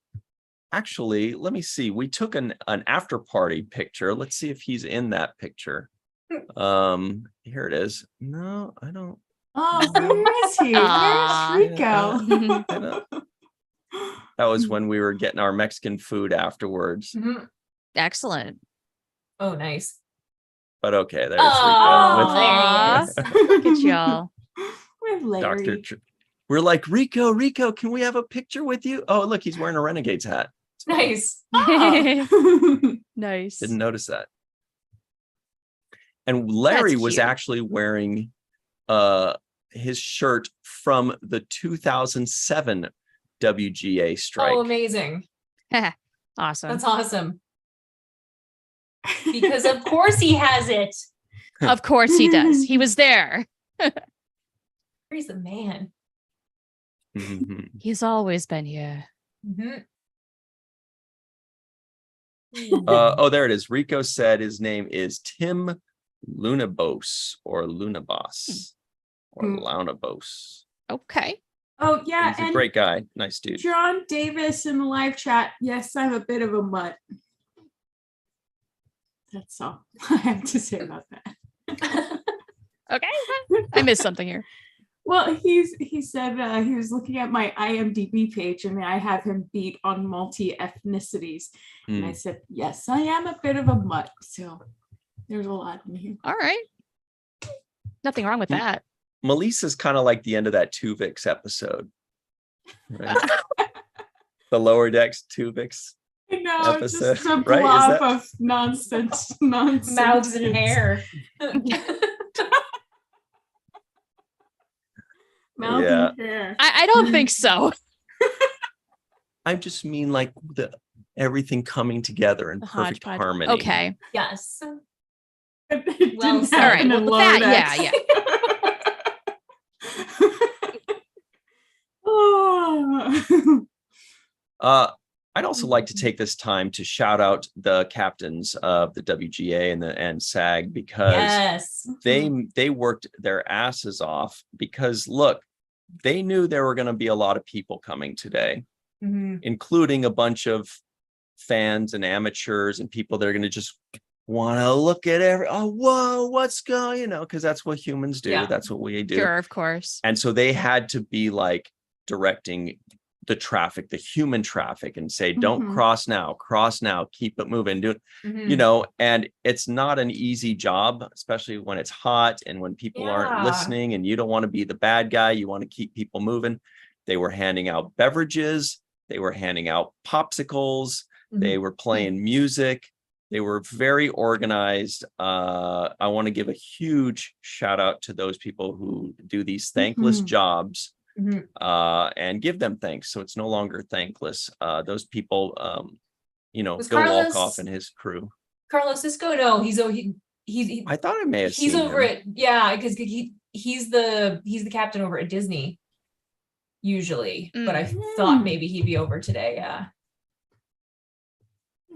actually, let me see. We took an after party picture. Let's see if he's in that picture. Here it is. No, I don't. Oh, where is he? Where's Rico? That was when we were getting our Mexican food afterwards. Excellent. Oh, nice. But okay, there's Oh, Rico. there he is. Look at y'all. With Larry. We're like, Rico, can we have a picture with you? Oh, look, he's wearing a Renegade's hat. Nice. Nice. Didn't notice that. And Larry That's was cute. actually wearing his shirt from the 2007 WGA strike. Oh, amazing. Awesome. That's awesome. Because of course he has it. Of course he does. He was there. He's the man. Mhm. He's always been here. Mhm. Oh, there it is. Rico said his name is Tim Lunabos or Lunabos or Launabos. Okay. Oh yeah, He's a and great guy. Nice dude. John Davis in the live chat. Yes, I'm a bit of a mutt. That's all I have to say about that. Okay. I missed something here. Well, he said he was looking at my IMDb page and I have him beat on multi-ethnicities. And I said, yes, I am a bit of a mutt. So there's a lot in here. All right. Nothing wrong with that. Melissa's kind of like the end of that Tuvix episode. Right? The Lower Decks Tuvix. I know, it's episode, just a right? blob of nonsense. Mouths and hair. Mouth Yeah. and hair. I don't think so. I just mean like everything coming together in The perfect hodgepodge. harmony. Okay. Yes. It didn't Well said. happen All right, in well, Lower that- Decks. Oh. I'd also like to take this time to shout out the captains of the WGA and SAG because Yes. they worked their asses off because look, they knew there were going to be a lot of people coming today, Mhm. including a bunch of fans and amateurs and people that are going to just want to look at whoa, what's going, because that's what humans do. Yeah. That's what we do. Sure, of course. And so they had to be like directing the traffic, the human traffic, and say, don't Mhm. cross now, keep it moving, do it, Mhm. and it's not an easy job, especially when it's hot and when people aren't Yeah. listening and you don't want to be the bad guy. You want to keep people moving. They were handing out beverages. They were handing out popsicles. They were playing music. They were very organized. I want to give a huge shout out to those people who do these thankless jobs Mhm. and give them thanks. So it's no longer thankless. Those people, Was Bill Carlos- Wolkoff and his crew. Carlos Cisco, no, he's I thought I may have he's seen over him. at, yeah, because he's the captain over at Disney usually, but I thought maybe he'd be over today. Yeah,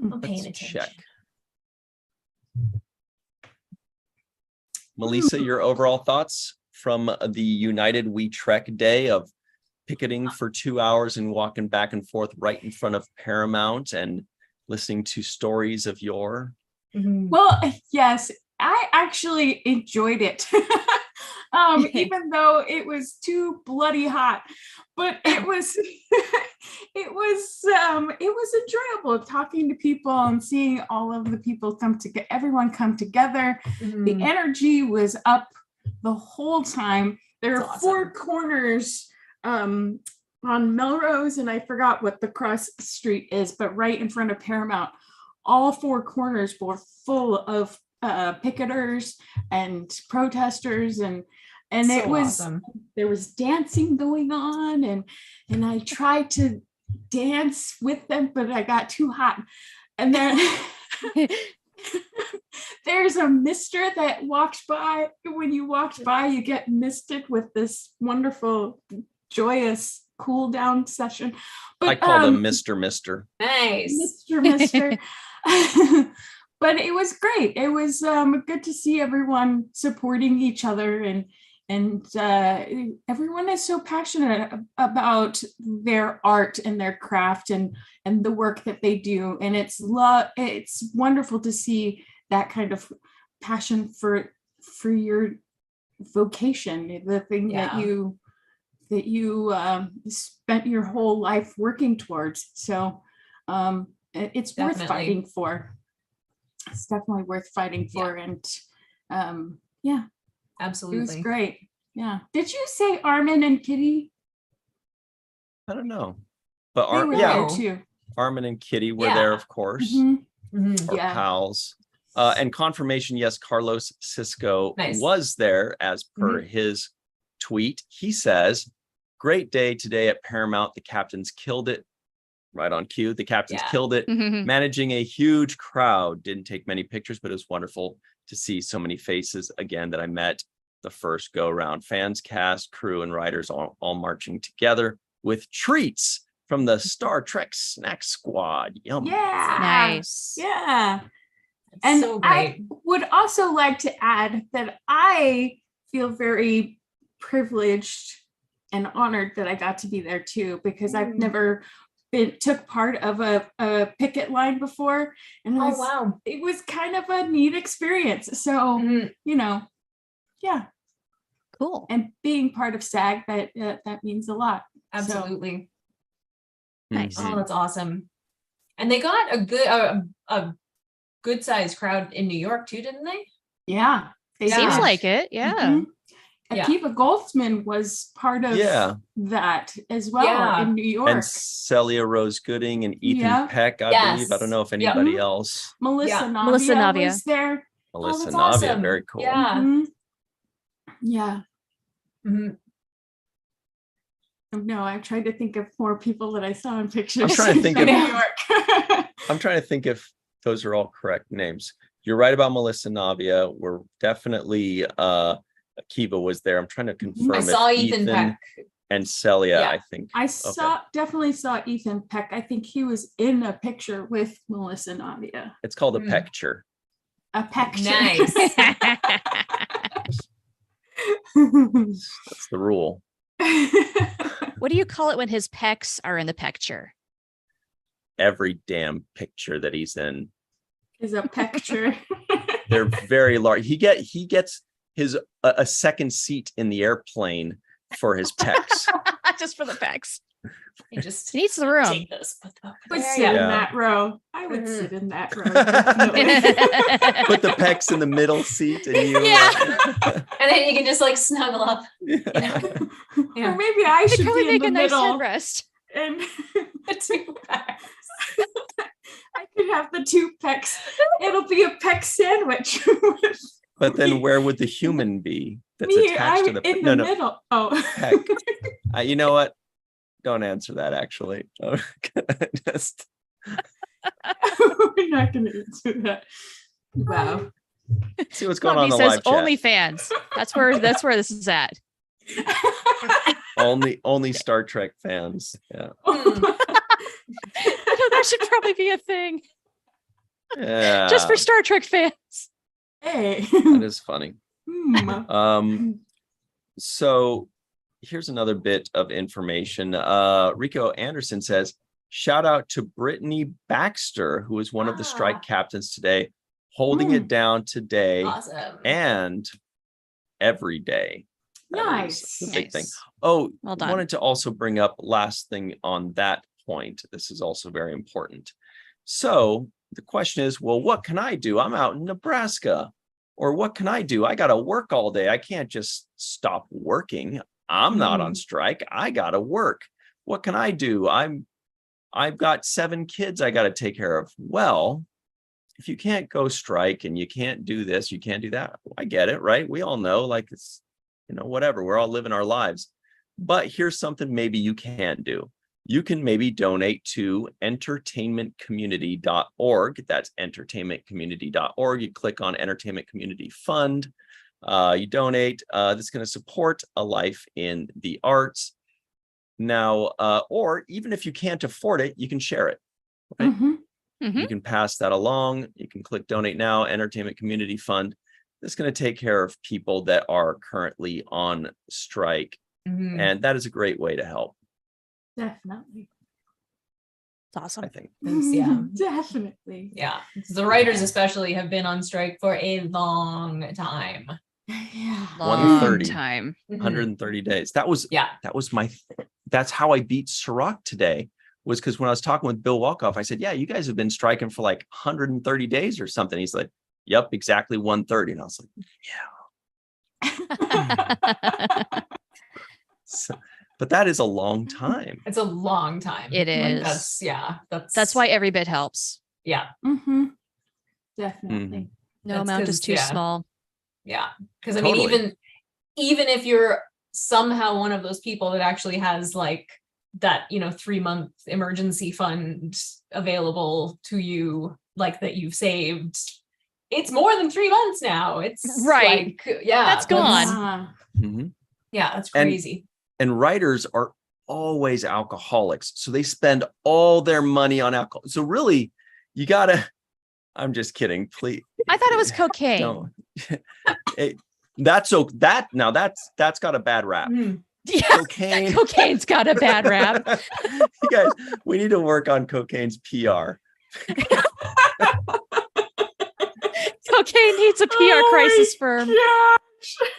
I'm paying Let's attention. check. Melissa, your overall thoughts from the United We Trek day of picketing for 2 hours and walking back and forth right in front of Paramount and listening to stories of yore? Mhm. Well, yes, I actually enjoyed it. Even though it was too bloody hot, but it was it was enjoyable talking to people and seeing all of the people come together, everyone come together. Mhm. The energy was up the whole time. There That's are awesome. 4 corners on Melrose, and I forgot what the cross street is, but right in front of Paramount, all 4 corners were full of picketers and protesters, and So it was awesome. there was dancing going on, and I tried to dance with them, but I got too hot. And then there's a mister that walks by. When you walk by, you get misted with this wonderful, joyous cool down session. But I called him Mr. Mister. Nice. Mister. But it was great. It was good to see everyone supporting each other, and everyone is so passionate about their art and their craft and the work that they do. And it's wonderful to see that kind of passion for your vocation, the thing that you spent your whole life working towards. So it's worth Definitely. fighting for. It's definitely worth fighting for. And Yeah, it was Absolutely. great. Yeah. Did you say Armin and Kitty? I don't know, but They were yeah, there too. Armin and Kitty were there, Yeah. of course, Mhm. Mhm. our Yeah. pals. And confirmation, yes, Carlos Cisco Nice. was there as per his tweet. He says, "Great day today at Paramount. The captains killed it." Right on cue. The captains killed it. Managing a huge crowd. Didn't take many pictures, but it was wonderful to see so many faces again that I met the first go round. Fans, cast, crew, and writers all marching together with treats from the Star Trek Snack Squad. Yum. Yeah. Nice. Yeah. That's And so I great. would also like to add that I feel very privileged and honored that I got to be there too, because I've never took part of a picket line before. And Oh, wow. it was kind of a neat experience. So, you know, yeah. Cool. And being part of STAG, that means a lot. Absolutely. Nice. Oh, that's awesome. And they got a good sized crowd in New York too, didn't they? Yeah. They Seems did. like it. Yeah. Mhm. Yeah. Akiva Goldsman was part of that as well in New York. And Celia Rose Gooding and Ethan Peck, I believe. I don't know if anybody else. Melissa Navia was there. Melissa that's Navia, awesome. very cool. Yeah. Yeah. No, I'm trying to think of more people that I saw in pictures. I'm trying to think of New York. I'm trying to think if those are all correct names. You're right about Melissa Navia. We're definitely Akiva was there. I'm trying to confirm. I saw Ethan Peck and Celia, I think. I definitely saw Ethan Peck. I think he was in a picture with Melissa Navia. It's called a picture. A picture. Nice. That's the rule. What do you call it when his pecs are in the picture? Every damn picture that he's in is a picture. They're very large. He gets his a second seat in the airplane for his pecs. Just for the pecs. He just needs the room. Take this, would sit in that row. I would sit in that row. Put the pecs in the middle seat and you and then you can just like snuggle up. You know? Or maybe I should probably be in make the a nice middle headrest. And the two pecs. I could have the two pecs. It'll be a peck sandwich. But then where would the human be that's Me, attached to I'm the in the middle? Oh, peck? You know what? Don't answer that. Actually, just we're not going to answer that. Wow. See what's going on in the says live chat. OnlyFans. That's where this is at. Only Star Trek fans. Yeah. That should probably be a thing. Yeah. Just for Star Trek fans. Hey. That is funny. So here's another bit of information. Rico Anderson says, shout out to Brittany Baxter, who is one of the strike captains today, holding it down today and every day. Nice. The big thing. Oh, well done. Wanted to also bring up last thing on that point. This is also very important. So the question is, well, what can I do? I'm out in Nebraska. Or what can I do? I got to work all day. I can't just stop working. I'm not on strike. I got to work. What can I do? I've got 7 kids I got to take care of. Well, if you can't go strike and you can't do this, you can't do that. I get it, right? We all know, like, it's, whatever. We're all living our lives. But here's something maybe you can do. You can maybe donate to entertainmentcommunity.org. That's entertainmentcommunity.org. You click on Entertainment Community Fund. You donate. This is going to support a life in the arts. Now, or even if you can't afford it, you can share it. Right? You can pass that along. You can click Donate Now, Entertainment Community Fund. This is going to take care of people that are currently on strike. And that is a great way to help. Definitely. It's awesome. I think. Yeah. Definitely. Yeah. The writers especially have been on strike for a long time. Yeah. 130 time. 130 days. That's how I beat Ciroc today, was because when I was talking with Bill Walkoff, I said, yeah, you guys have been striking for like 130 days or something. He's like, yep, exactly 1:30. And I was like, yeah. So, but that is a long time. It's a long time. It Like, is. that's why every bit helps. Yeah. Definitely. No That's amount is 'cause, too yeah. small. Yeah. Because I Totally. mean, even if you're somehow one of those people that actually has like that, 3-month emergency fund available to you, like that you've saved, it's more than 3 months now. It's Right. like, yeah, That's gone. Mhm. Yeah, that's crazy. And writers are always alcoholics. So they spend all their money on alcohol. So really, you gotta, I'm just kidding. Please. I thought it was cocaine. Don't. That's got a bad rap. Yeah, Cocaine. cocaine's got a bad rap. You guys, we need to work on cocaine's PR. Cocaine needs a PR crisis firm.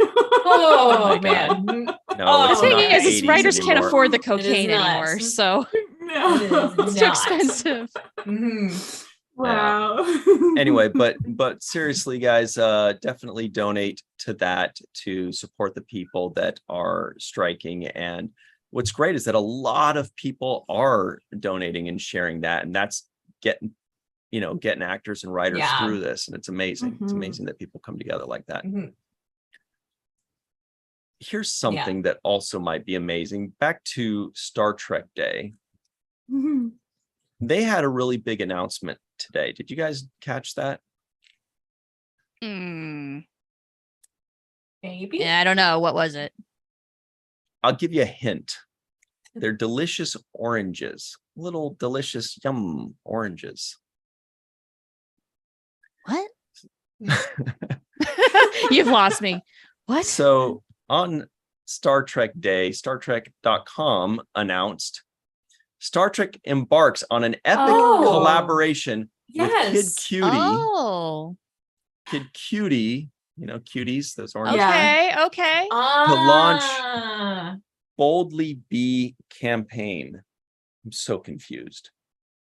Oh, my man. No, The it's thing not the is 80s writers can't anymore. afford the cocaine not. anymore, so No. it's too expensive. Mhm. Wow. Anyway, but seriously, guys, definitely donate to that to support the people that are striking. And what's great is that a lot of people are donating and sharing that, and that's getting actors and writers Yeah. through this. And it's amazing. It's Mhm. amazing that people come together like that. Mhm. Here's something that also might be amazing. Back to Star Trek Day. Mhm. They had a really big announcement today. Did you guys catch that? Maybe. Yeah, I don't know. What was it? I'll give you a hint. They're delicious oranges, little delicious yum oranges. What? You've lost me. What? So on Star Trek Day, StarTrek.com announced Star Trek embarks on an epic collaboration with Kid Cudi. Oh. Kid Cudi, cuties, those oranges. Yeah. Okay. To launch Boldly Be campaign. I'm so confused.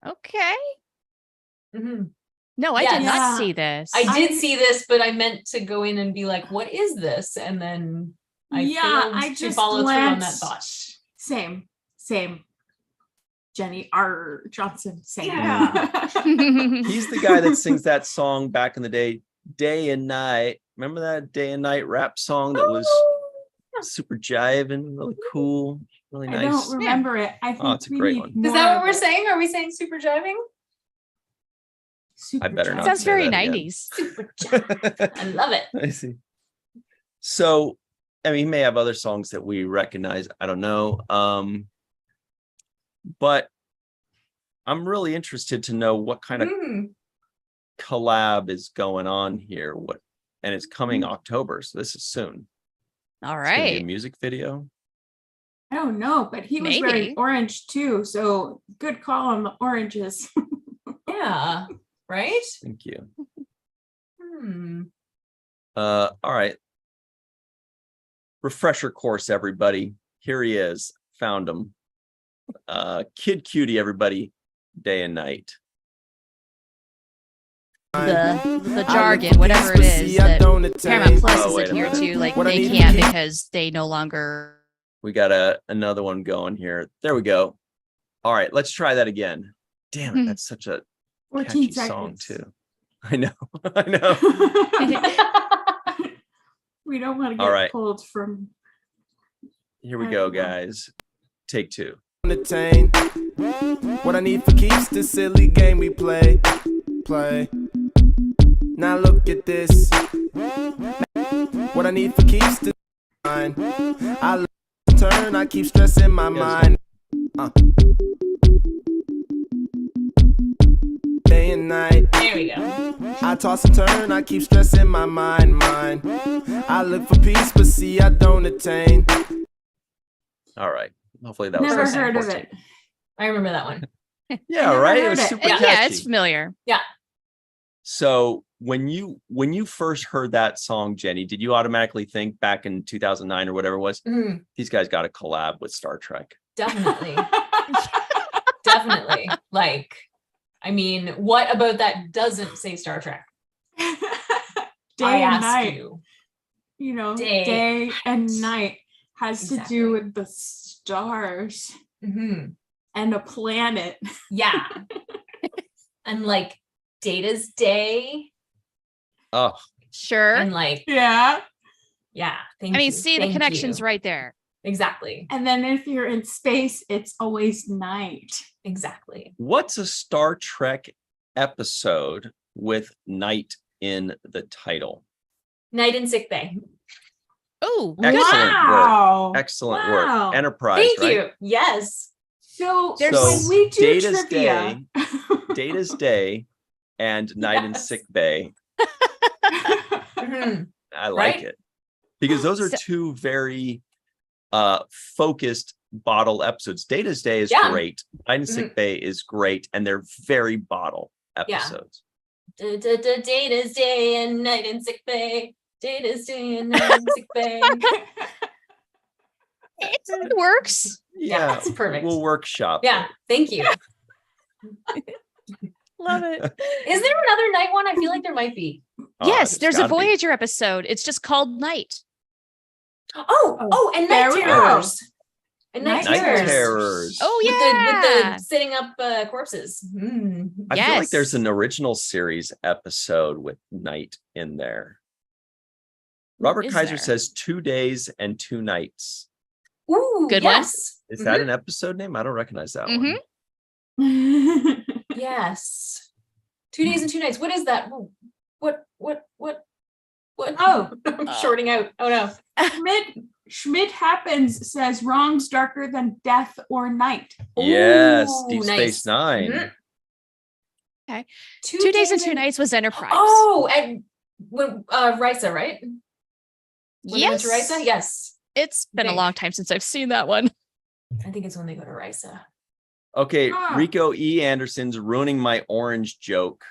Okay. Mhm. No, I did not see this. I did see this, but I meant to go in and be like, what is this? And then I failed to follow through on that thought. Same. Jenny R. Johnson, same. Yeah. He's the guy that sings that song back in the day, Day and Night. Remember that Day and Night rap song that was super jiving, really cool, really nice? I don't remember it. I think it's a great one. Is that what we're saying? Are we saying super jiving? I better not. Sounds say very that again. 90s. Super jiving. I love it. I see. So, I mean, he may have other songs that we recognize. I don't know. But I'm really interested to know what kind of collab is going on here. And it's coming October, so this is soon. All It's gonna be a right. music video. I don't know, but he was wearing orange too, so good call on the oranges. Yeah. Right? Thank you. All right. Refresher course, everybody. Here he is. Found him. Kid Cudi, everybody. Day and Night. The jargon, whatever it is, that Paramount Plus is adhered to, like they can't because they no longer. We got another one going here. There we go. All right, let's try that again. Damn it, that's such a catchy song too. I know. We don't want to get pulled from. Here we go, guys. Take two. What I need for keeps this silly game we play. Now look at this. What I need for keeps this mind. I turn, I keep stressing my mind. Day and night. There we go. I toss and turn, I keep stressing my mind. I look for peace, but see I don't attain. All right. Hopefully that was Never heard of it. I remember that one. Yeah, right. It was super catchy. Yeah, it's familiar. Yeah. So when you first heard that song, Jenny, did you automatically think back in 2009 or whatever it was, these guys got to collab with Star Trek? Definitely. Definitely. Like, I mean, what about that doesn't say Star Trek? day and ask night. you. Day and night has to do with the stars and a planet. Yeah. And like Data's day. Oh, Sure. And like, Yeah. Thank I mean, you. see, the Thank connection's you. right there. Exactly. And then if you're in space, it's always night. Exactly. what's a Star Trek episode with night in the title? Night in Sick Bay. Oh, Excellent Wow. work. Excellent Wow. work. Enterprise, Thank right? you. Yes. So There's- when we do Data's trivia, Data's Day and Night in Yes. Sick Bay. Mhm. I like Right? it because those are So- two very focused bottle episodes. Data's Day is Yeah. great. Night in Sick Bay is great, and they're very bottle episodes. Data's day and night in Sick Bay. Data's day and night in Sick Bay. it works. Yeah, it's perfect. We'll workshop. Yeah. it. Thank you. Love it. Is there another night one? I feel like there might be. Yes, there's a gotta be. Voyager episode. It's just called Night. And there Night we go. Terrors. And Night Night Terrors. Terrors. Oh With yeah. the setting up corpses. Mm. I feel like Yes. there's an original series episode with night in there. Robert Is Kaiser there? says 2 days and 2 nights. Ooh, Good one. yes. Is that an episode name? I don't recognize that Mhm. one. Yes. 2 days and 2 nights. What is that? What? Oh. I'm shorting out. Oh no. Schmidt happens says wrongs darker than death or night. Yes, Ooh, Deep nice. Space Nine. Mhm. Okay. 2 days and 2 nights was Enterprise. Oh, and when Risa, right? When they went yes. to Risa? Yes. It's been a Think. long time since I've seen that one. I think it's when they go to Risa. Okay, Ah. Rico E. Anderson's ruining my orange joke.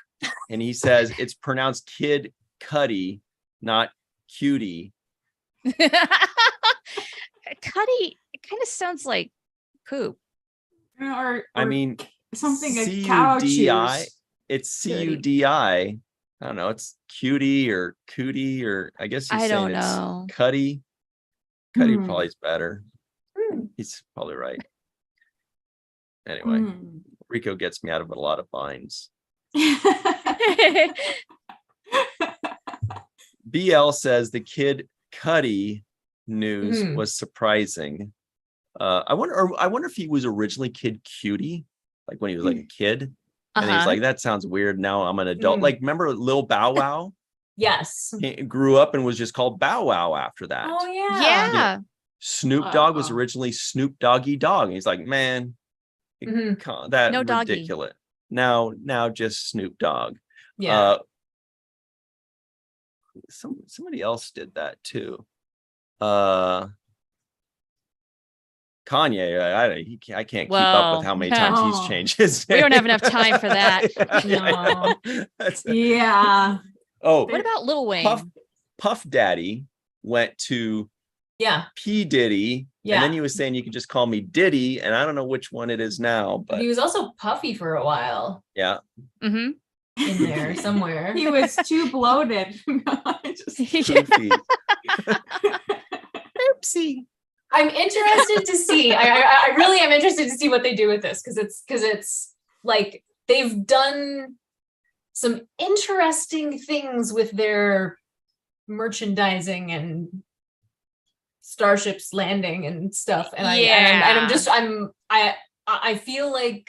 And he says it's pronounced Kid Cudi, not Cutie. Cuddy, it kind of sounds like poop. Or I mean, something a cow C-U-D-I. chews. It's C-U-D-I. I don't know. It's cutie or cootie, or I guess he's I saying don't it's know. Cuddy. Cuddy Hmm. probably is better. Hmm. He's probably right. Anyway, Mm. Rico gets me out of a lot of binds. BL says the Kid Cudi news Mhm. was surprising. I wonder if he was originally Kid Cutie, like when he was like a kid, and he's Uh-huh. like, that sounds weird. Now I'm an adult. Mm. Like, remember Lil Bow Wow? Yes. He grew up and was just called Bow Wow after that. Oh yeah. Yeah. Snoop Dogg was Uh-oh. originally Snoop Doggy Dog. And he's like, man, Mhm. that No doggy. ridiculous. Now just Snoop Dogg. Yeah. Somebody else did that too. Kanye, I can't keep up with how many times he's Oh. changed his We don't have name. enough time for that. I know. Yeah. Oh, What about Lil Wayne? Puff Daddy went to Yeah. P Diddy, Yeah. and then he was saying you can just call me Diddy, and I don't know which one it is now, but He was also puffy for a while yeah. Mm-hmm. in there somewhere. He was too bloated. Goofy. Oopsie. I'm interested to see. I really am interested to see what they do with this because it's like they've done some interesting things with their merchandising and starships landing and stuff. And I feel like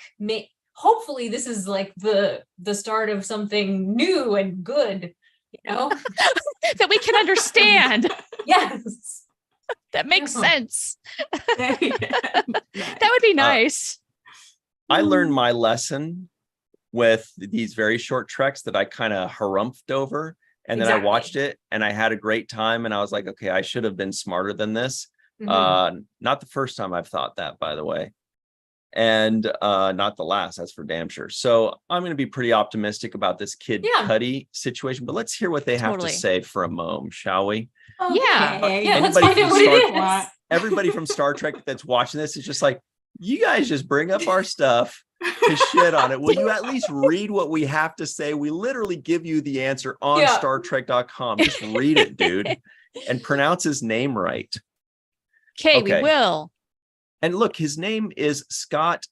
hopefully this is like the start of something new and good, you know? That we can understand. Yes. That makes Yeah. sense. That That would be nice. I learned my lesson with these very short treks that I kind of harumphed over. And then I Exactly. watched it and I had a great time. And I was like, okay, I should have been smarter than this. Mhm. Not the first time I've thought that, by the way. And not the last, that's for damn sure. So I'm going to be pretty optimistic about this Kid Yeah. Cudi situation, but let's hear what they have Totally. to say for a moment, shall we? Yeah. Yeah, let's Anybody find out from what it Star- is. Everybody from Star Trek that's watching this is just like, you guys just bring up our stuff to shit on it. Will you at least read what we have to say? We literally give you the answer on StarTrek.com. Just read it, dude, and pronounce his name right. Okay, we will. And look, his name is Scott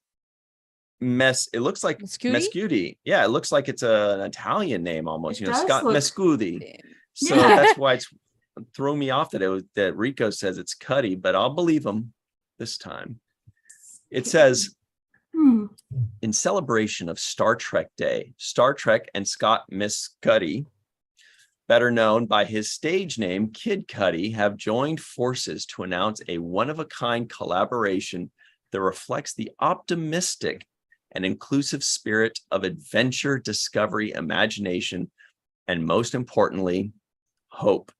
It looks like Mescudi. Yeah, it looks like it's an Italian name almost. Scott Mescudi. So that's why it's throw me off that Rico says it's Cudi, but I'll believe him this time. It says, in celebration of Star Trek Day, Star Trek and Scott Mescudi, better known by his stage name Kid Cudi, have joined forces to announce a one-of-a-kind collaboration that reflects the optimistic and inclusive spirit of adventure, discovery, imagination, and most importantly, hope.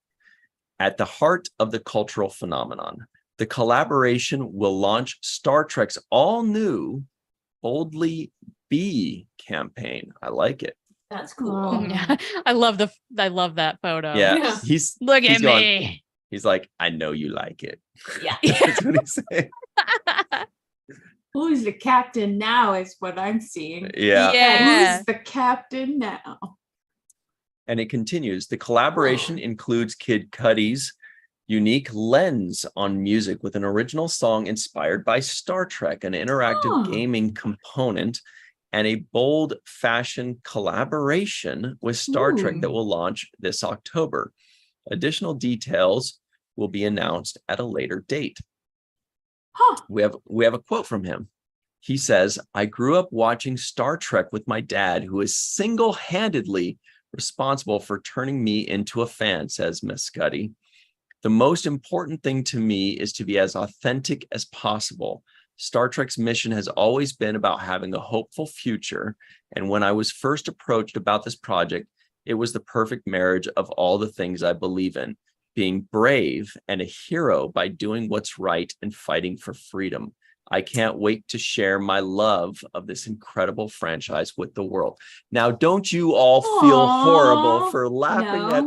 At the heart of the cultural phenomenon, the collaboration will launch Star Trek's all-new Boldly Be campaign. I like it. That's cool. I love that photo. Yeah. Look at going, me. He's like, I know you like it. Yeah. That's what he's saying. Who's the captain now is what I'm seeing. Yeah. Who's the captain now? And it continues. The collaboration includes Kid Cudi's unique lens on music with an original song inspired by Star Trek, an interactive gaming component, and a bold fashion collaboration with Star Trek that will launch this October. Additional details will be announced at a later date. We have a quote from him. He says, I grew up watching Star Trek with my dad, who is single-handedly responsible for turning me into a fan, says Mescudi. The most important thing to me is to be as authentic as possible. Star Trek's mission has always been about having a hopeful future. And when I was first approached about this project, it was the perfect marriage of all the things I believe in, being brave and a hero by doing what's right and fighting for freedom. I can't wait to share my love of this incredible franchise with the world. Now, don't you all feel horrible for laughing at?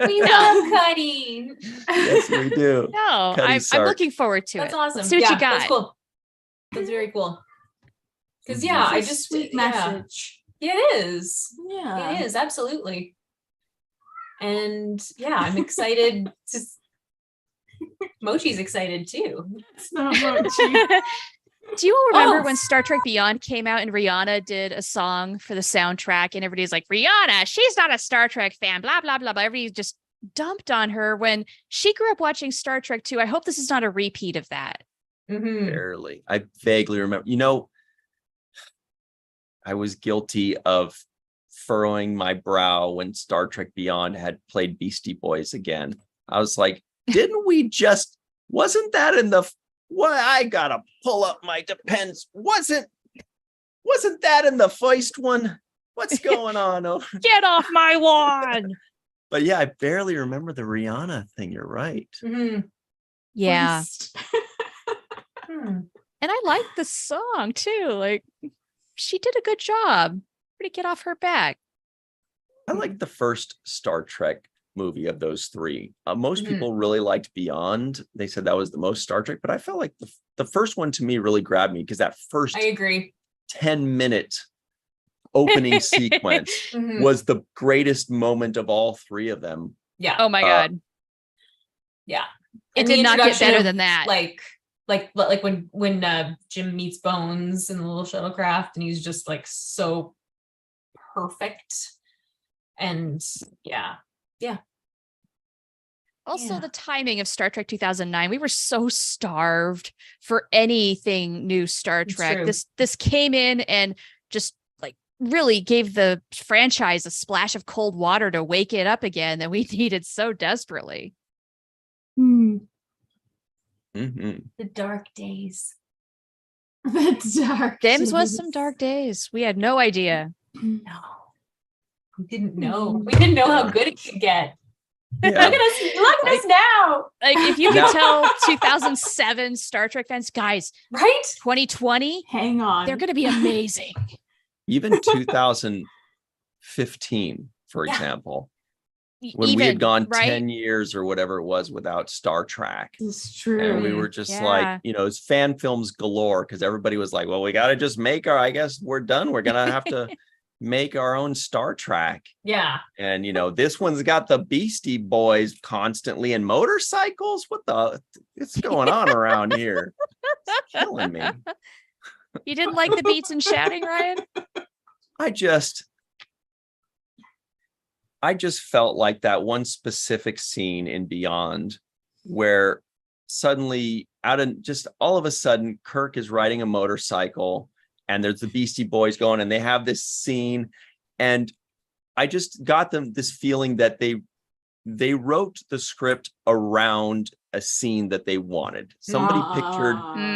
We love Cudi. Yes, we do. No, I'm looking forward to it. That's awesome. Let's see what you got. That's cool. That's very cool. Because I just sweet message. Yeah, it is. Yeah, it is absolutely. And I'm excited to. Mochi's excited too. It's not Mochi. Do you all remember when Star Trek Beyond came out and Rihanna did a song for the soundtrack and everybody's like, Rihanna, she's not a Star Trek fan, blah, blah, blah, blah. Everybody just dumped on her when she grew up watching Star Trek too. I hope this is not a repeat of that. Barely. I vaguely remember, I was guilty of furrowing my brow when Star Trek Beyond had played Beastie Boys again. I was like, wasn't that in the, I gotta pull up my Depends. Wasn't that in the first one? What's going on? Get off my lawn. But I barely remember the Rihanna thing. You're right. Yeah. And I like the song too. Like, she did a good job. To get off her back. I like the first Star Trek movie of those three. Most people really liked Beyond. They said that was the most Star Trek, but I felt like the first one to me really grabbed me because that first I agree 10-minute opening sequence was the greatest moment of all three of them. Yeah. Oh my God. Yeah. It did not get better than that. Like when Jim meets Bones in the little shuttlecraft and he's just like so perfect. And also the timing of Star Trek 2009, we were so starved for anything new Star Trek. This came in and just like really gave the franchise a splash of cold water to wake it up again that we needed so desperately. The dark days. The dark Days was some dark days. We had no idea. No, we didn't know. We didn't know how good it could get. Look at us now. Like, if you could tell 2007 Star Trek fans, guys, right? 2020, hang on, they're going to be amazing. Even 2015, for example, when we had gone right? 10 years or whatever it was without Star Trek. It's true. And we were just like, it's fan films galore because everybody was like, well, we got to just make I guess we're done. We're going to have to make our own Star Trek. Yeah. And, this one's got the Beastie Boys constantly and motorcycles. What's going on around here? It's killing me. You didn't like the beats and shouting, Ryan? I just felt like that one specific scene in Beyond where suddenly all of a sudden Kirk is riding a motorcycle and there's the Beastie Boys going and they have this scene, and I just got this feeling that they wrote the script around a scene that they wanted. Somebody pictured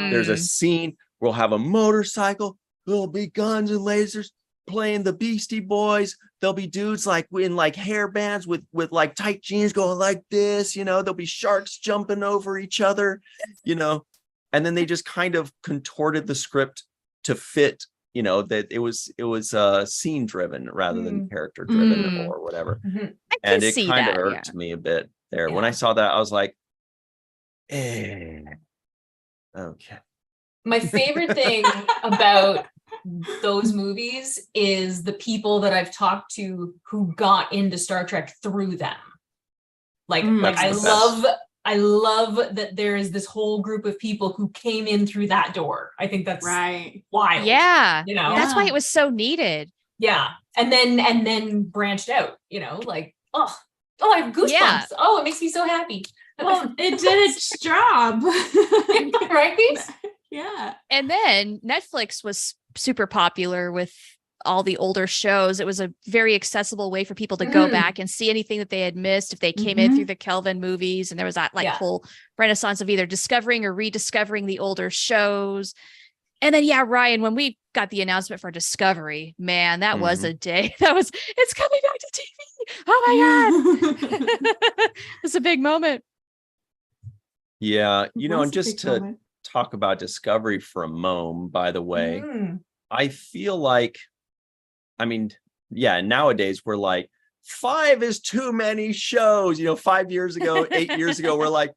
there's a scene, we'll have a motorcycle, there'll be guns and lasers playing the Beastie Boys. There'll be dudes like in like hair bands with like tight jeans going like this, there'll be sharks jumping over each other, and then they just kind of contorted the script to fit, that it was scene driven rather than character driven or whatever. And it kind of irked me a bit there. When I saw that, I was like, okay. My favorite thing about those movies is the people that I've talked to who got into Star Trek through them. I love that there is this whole group of people who came in through that door. I think that's wild. Yeah. That's why it was so needed. Yeah. And then branched out, I have goosebumps. Yeah. Oh, it makes me so happy. Well, it did its job. Right? Yeah. And then Netflix was super popular with all the older shows. It was a very accessible way for people to go back and see anything that they had missed if they came in through the Kelvin movies. And there was that whole renaissance of either discovering or rediscovering the older shows. And then, Ryan, when we got the announcement for Discovery, man, that was a day. It's coming back to TV. Oh my God. It's a big moment. Yeah. And just to talk about Discovery for a moment, by the way, I feel like, nowadays we're like, 5 is too many shows. 5 years ago, 8 years ago, we're like,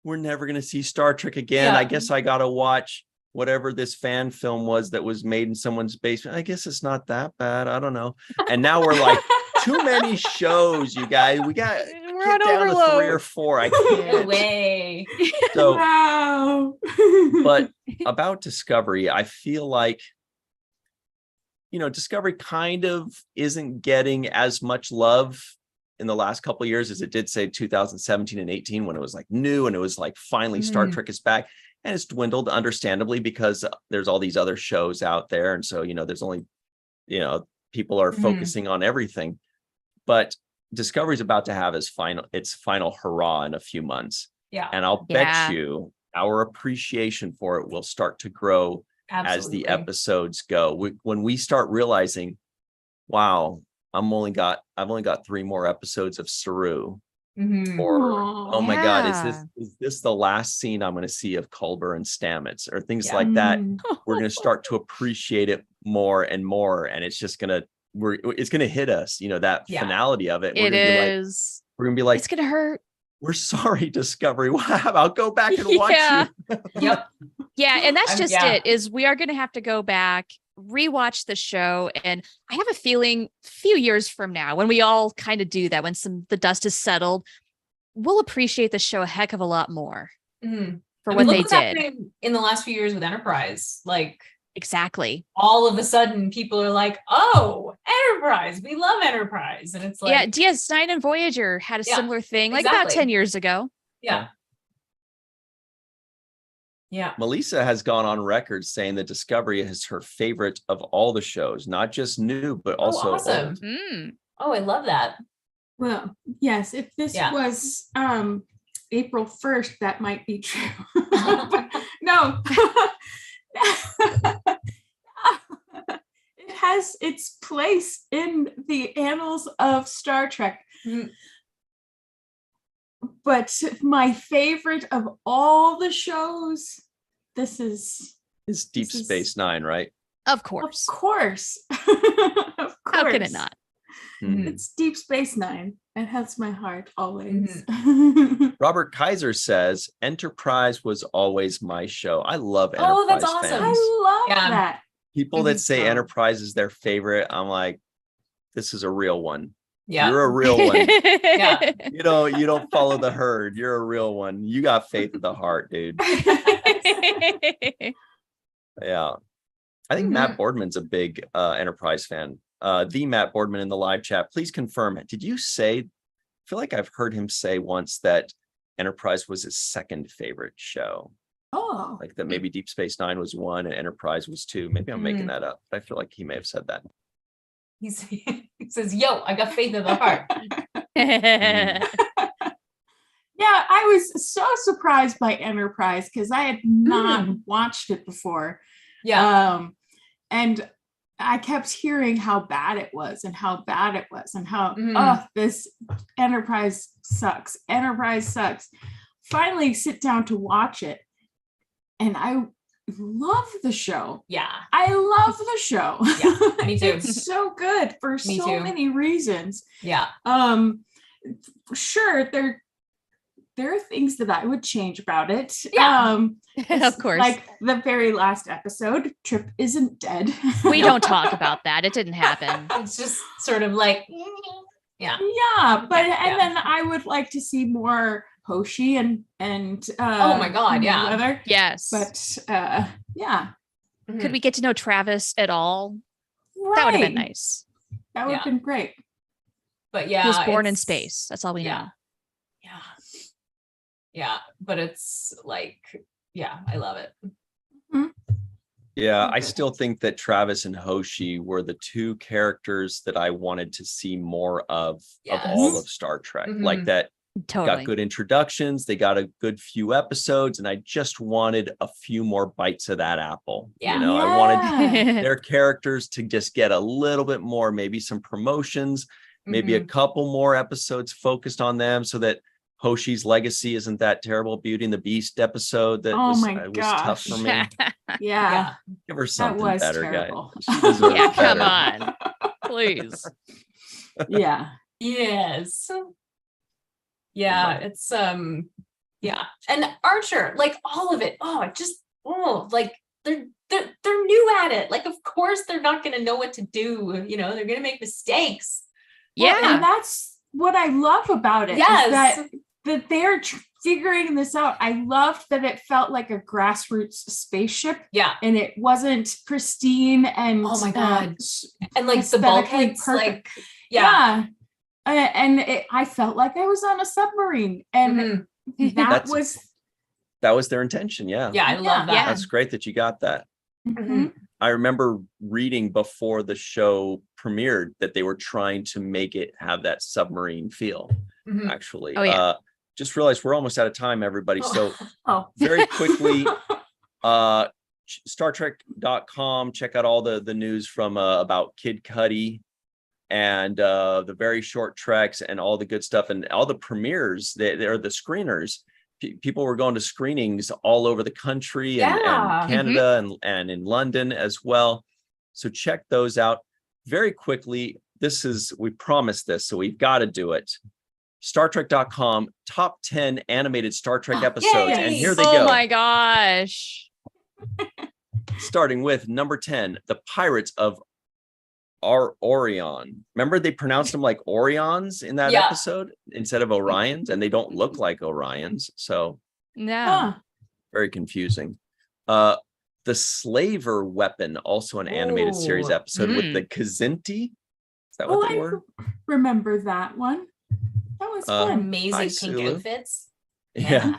we're never going to see Star Trek again. I guess I got to watch whatever this fan film was that was made in someone's basement. I guess it's not that bad. I don't know. And now we're like, too many shows, you guys. We're on down overload. To 3 or 4. I can't. No way. So, wow. But about Discovery, I feel like, Discovery kind of isn't getting as much love in the last couple of years as it did, say, 2017 and 18, when it was like new and it was like finally Star Trek is back. And it's dwindled, understandably, because there's all these other shows out there. And so, there's only, people are focusing on everything. But Discovery is about to have its final hurrah in a few months. Yeah. And I'll bet you our appreciation for it will start to grow as the episodes go. When we start realizing, wow, I've only got 3 more episodes of Saru. Or oh my God, is this the last scene I'm going to see of Culber and Stamets, or things like that? We're going to start to appreciate it more and more, and it's just going to hit us, that finality of it. We're going to be like, it's going to hurt. We're sorry, Discovery. I'll go back and watch you. Yep. Yeah, and that's just it. Is we are going to have to go back, rewatch the show, and I have a feeling a few years from now, when we all kind of do that, when the dust is settled, we'll appreciate the show a heck of a lot more for what they did in the last few years with Enterprise. Exactly. All of a sudden, people are like, "Oh, Enterprise! We love Enterprise!" And it's like, DS9 and Voyager had a similar thing, about 10 years ago. Yeah. Melissa has gone on record saying that Discovery is her favorite of all the shows, not just new, but also awesome. Oh, I love that. Well, yes, if this was April 1st, that might be true. But no. It has its place in the annals of Star Trek. But my favorite of all the shows, is Deep Space Nine, right? Of course. Of course. How can it not? It's Deep Space Nine. It has my heart always. Robert Kaiser says Enterprise was always my show. I love Enterprise. Oh, that's awesome. Fans. I love that. People that say Enterprise is their favorite, I'm like, this is a real one. Yeah. You're a real one. Yeah. You don't follow the herd. You're a real one. You got faith in the heart, dude. Yeah. I think Matt Boardman's a big Enterprise fan. The Matt Boardman in the live chat, please confirm it. Did you say, I feel like I've heard him say once that Enterprise was his second favorite show. Oh. Like that maybe Deep Space Nine was 1 and Enterprise was 2. Maybe I'm making that up, but I feel like he may have said that. He says, yo, I got faith in the heart. Yeah, I was so surprised by Enterprise because I had not watched it before. Yeah. And I kept hearing how bad it was and how bad it was and how, this Enterprise sucks. Enterprise sucks. Finally sit down to watch it. And I love the show. Yeah. I love the show. Yeah, me too. It's so good for many reasons. Yeah. Sure, there are things that I would change about it. Yeah. Of course. Like the very last episode, Trip isn't dead. We don't talk about that. It didn't happen. It's just sort of like, yeah. Yeah, but then I would like to see more Hoshi and oh my god, yeah. Leather. Yes. But yeah. Could we get to know Travis at all? Right. That would have been nice. That would have been great. But yeah, He was born in space. That's all we know. Yeah, but it's like, yeah, I love it. Yeah, I still think that Travis and Hoshi were the two characters that I wanted to see more of all of Star Trek. Like that Totally. got good introductions, they got a good few episodes, and I just wanted a few more bites of that apple. Yeah. I wanted their characters to just get a little bit more, maybe some promotions, maybe a couple more episodes focused on them so that Hoshi's legacy isn't that terrible. Beauty and the Beast episode that was tough for me. Yeah. Give her something better, terrible. guys. She deserves Yeah, come better. on. Please. Yeah. Yes. Yeah, it's yeah. And Archer, like all of it. Like they're new at it. Like, of course they're not gonna know what to do. They're gonna make mistakes. Yeah. Well, and that's what I love about it. Yes. Is that they're figuring this out. I loved that it felt like a grassroots spaceship. Yeah. And it wasn't pristine and oh my god. And like the aesthetically bulkheads, perfect. like yeah. And I felt like I was on a submarine, and that was their intention. Yeah. Yeah, I love that. Yeah. That's great that you got that. I remember reading before the show premiered that they were trying to make it have that submarine feel. Actually, just realized we're almost out of time, everybody. So very quickly, StarTrek.com. Check out all the news from about Kid Cudi and the very short treks and all the good stuff and all the premieres. They're the screeners. People were going to screenings all over the country and Canada and in London as well. So check those out very quickly. We promised this, so we've got to do it. StarTrek.com, top 10 animated Star Trek episodes. And here they go. Oh my gosh. Starting with number 10, The Pirates of Orion. Remember they pronounced them like Orions in that episode instead of Orions, and they don't look like Orions. So no, very confusing. The Slaver Weapon, also an animated series episode with the Kzinti. Is that what they were? Remember that one? That was fun. Amazing pink outfits. Yeah.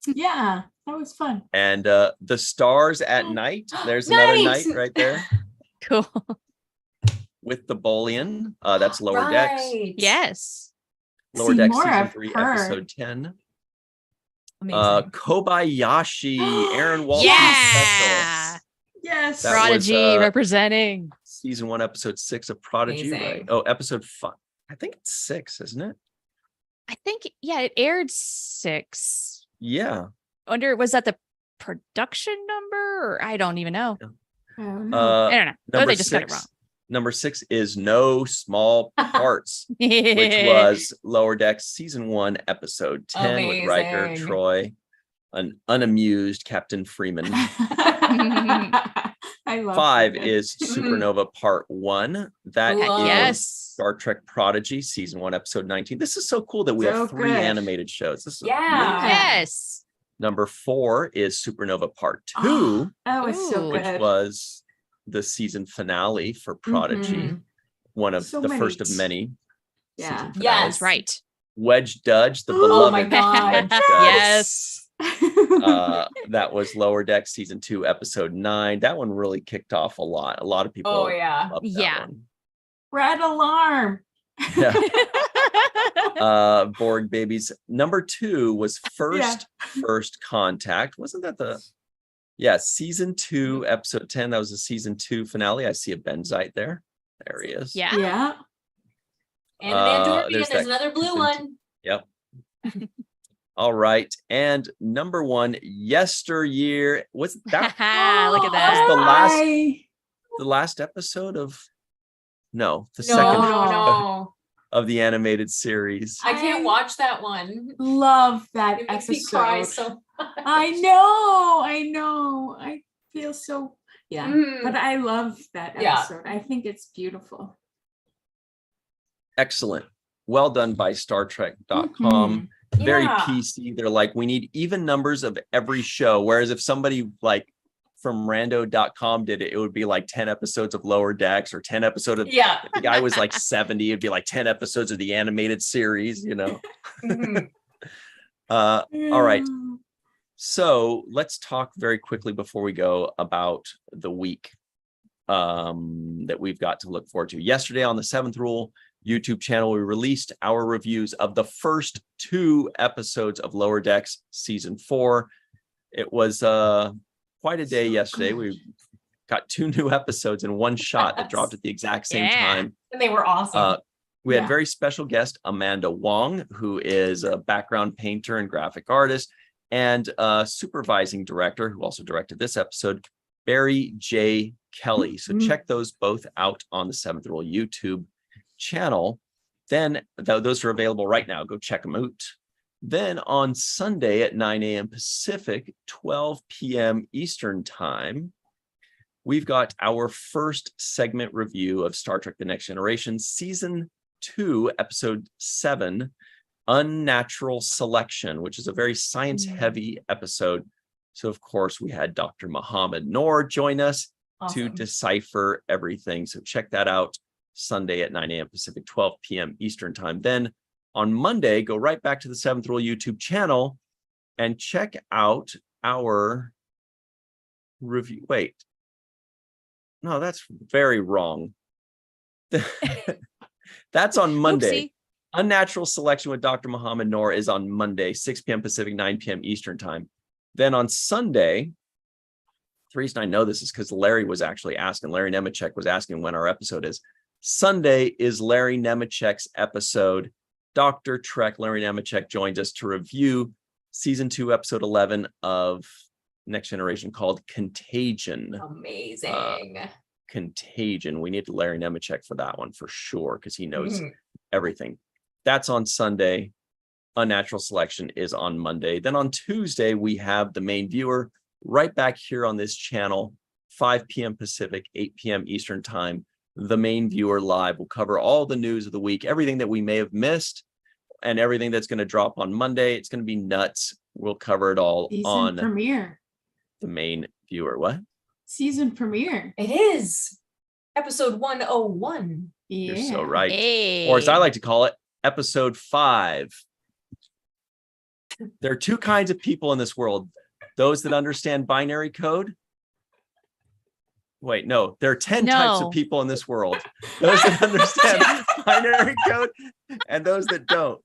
Yeah, that was fun. And The Stars at Night. There's another night right there. Cool. With the Bolian. That's Lower Decks. Yes. Lower Decks season 3, episode 10. Kobayashi, Aaron Walton special. Yes. That Prodigy was, representing. Season 1, episode 6 of Prodigy. Right? Oh, episode 5. I think it's 6, isn't it? I think, it aired 6. Yeah. Was that the production number? Or I don't even know. I don't know. I don't know. They just got it wrong. Number 6 is No Small Parts, which was Lower Decks season 1, episode 10 with Riker, Amazing. Troy, an unamused Captain Freeman. I love 5 that. is Supernova Part 1. That Heck is yes. Star Trek Prodigy season 1, episode 19. This is so cool that we So have 3 good. animated shows. This is Yeah. amazing. Yes. Number 4 is Supernova Part 2, Oh, that was so Ooh. which good. was the season finale for Prodigy. Mhm. One of So the many first of many Yeah. season finales. Yes. That's right. Wedge Dudge, the Oh beloved my God. Wedge Dudge. Yes. That was Lower Deck season 2, episode 9. That one really kicked off a lot. A lot of people Oh yeah. loved that Yeah. one. Red alarm. Yeah. Borg babies. Number 2 was First Contact. Wasn't that season 2, episode 10? That was the season 2 finale. I see a Benzite there. There he is. Yeah. Yeah. And an Andorian, there's there's that another blue season one. Yep. All right. And number 1, Yesteryear. Was that Look at That that. was the last episode of the No, second no. of the animated series. I can't watch that one. Love that It makes me cry episode. so much. I know. I feel so Mm. but I love that Yeah. episode. I think it's beautiful. Excellent. Well done by StarTrek.com. Mm-hmm. Very Yeah. PC. They're like, we need even numbers of every show. Whereas if somebody like from rando.com did it, it would be like 10 episodes of Lower Decks or 10 episodes of Yeah. if the guy was like 70, it'd be like 10 episodes of the animated series, Mhm. All right. So let's talk very quickly before we go about the week that we've got to look forward to. Yesterday on the 7th Rule YouTube channel, we released our reviews of the first 2 episodes of Lower Decks season 4. It was quite a day yesterday. We got 2 new episodes in one shot that dropped at the exact same time. And they were awesome. We had very special guest Amanda Wong, who is a background painter and graphic artist, and supervising director, who also directed this episode, Barry J. Kelly. So check those both out on the 7th Rule YouTube channel. Then those are available right now. Go check them out. Then on Sunday at 9 a.m. Pacific, 12 p.m. Eastern time, we've got our first segment review of Star Trek The Next Generation, Season 2, Episode 7, Unnatural Selection, which is a very science-heavy episode. So, of course, we had Dr. Muhammad Noor join us to Awesome. decipher everything. So check that out Sunday at 9 a.m. Pacific, 12 p.m. Eastern time. Then on Monday, go right back to the 7th Rule YouTube channel and check out our review. Wait. No, that's very wrong. That's on Monday. Oopsie. Unnatural Selection with Dr. Muhammad Noor is on Monday, 6 p.m. Pacific, 9 p.m. Eastern time. Then on Sunday, the reason I know this is because Larry Nemechek was asking when our episode is. Sunday is Larry Nemechek's episode. Dr. Trek Larry Nemechek joins us to review season 2, episode 11 of Next Generation called Contagion. Amazing. Contagion. We need Larry Nemechek for that one for sure, because he knows everything. That's on Sunday. Unnatural Selection is on Monday. Then on Tuesday, we have the main viewer right back here on this channel, 5 p.m. Pacific, 8 p.m. Eastern time. The main viewer live will cover all the news of the week, everything that we may have missed, and everything that's going to drop on Monday. It's going to be nuts. We'll cover it all on premiere. the main viewer. What? Season premiere. It is episode 101. Yeah. You're so right. Hey. Or as I like to call it, episode 5. There are 2 kinds of people in this world. Those that understand binary code. Wait, no, there are 10 types of people in this world. Those that understand binary code and those that don't.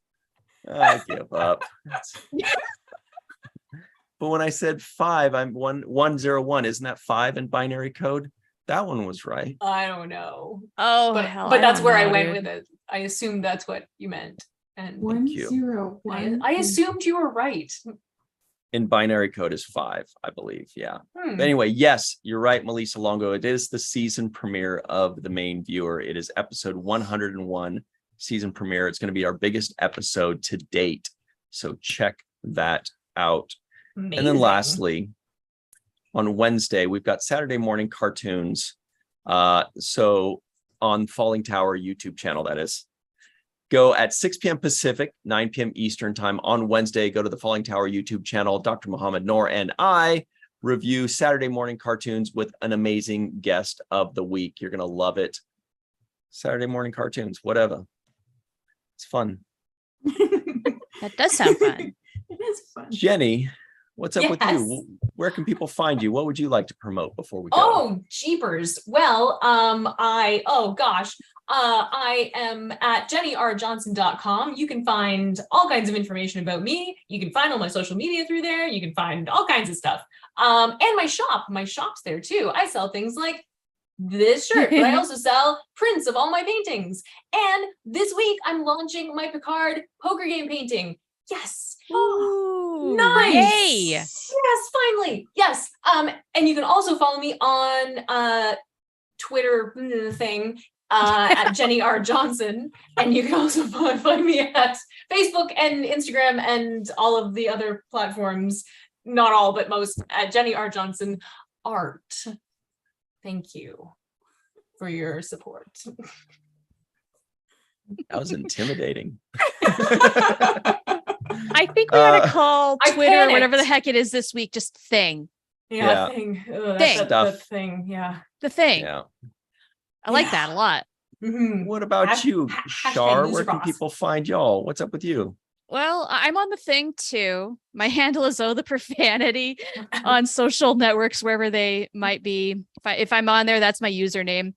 I give up. But when I said 5, I'm 101. Isn't that 5 in binary code? That one was right. I don't know. Oh, But, hell, but that's don't where know, I went dude. with it. I assumed that's what you meant. And 101. I assumed you were right. In binary code is 5, I believe. Yeah. But anyway, yes, you're right, Melissa Longo. It is the season premiere of The Main Viewer. It is episode 101 season premiere. It's going to be our biggest episode to date. So check that out. Amazing. And then lastly, on Wednesday, we've got Saturday morning cartoons. So on Falling Tower YouTube channel, that is. Go at 6 p.m. Pacific, 9 p.m. Eastern time on Wednesday. Go to the Falling Tower YouTube channel. Dr. Muhammad Noor and I review Saturday morning cartoons with an amazing guest of the week. You're going to love it. Saturday morning cartoons, whatever. It's fun. That does sound fun. It is fun. Jenny, what's up with Yes. you? Where can people find you? What would you like to promote before we go? Oh, jeepers. Well, I am at jennyrjohnson.com. You can find all kinds of information about me. You can find all my social media through there. You can find all kinds of stuff. And my shop's there too. I sell things like this shirt, but I also sell prints of all my paintings. And this week I'm launching my Picard poker game painting. Yes. Ooh, Nice. Yay. Yes, finally. Yes. And you can also follow me on Twitter thing at Jenny R. Johnson. And you can also find me at Facebook and Instagram and all of the other platforms. Not all, but most, at Jenny R. Johnson Art. Thank you for your support. That was intimidating. I think we ought to call I Twitter or whatever the panicked. heck it is this week just Thing. Yeah. Thing. Thing. The thing. Yeah. The Thing. Yeah. I like that a lot. Mhm. What about Hash- you, hashtag Shar? loser Where can boss. people find y'all? What's up with you? Well, I'm on the Thing too. My handle is the Profanity on social networks, wherever they might be. If I'm on there, that's my username.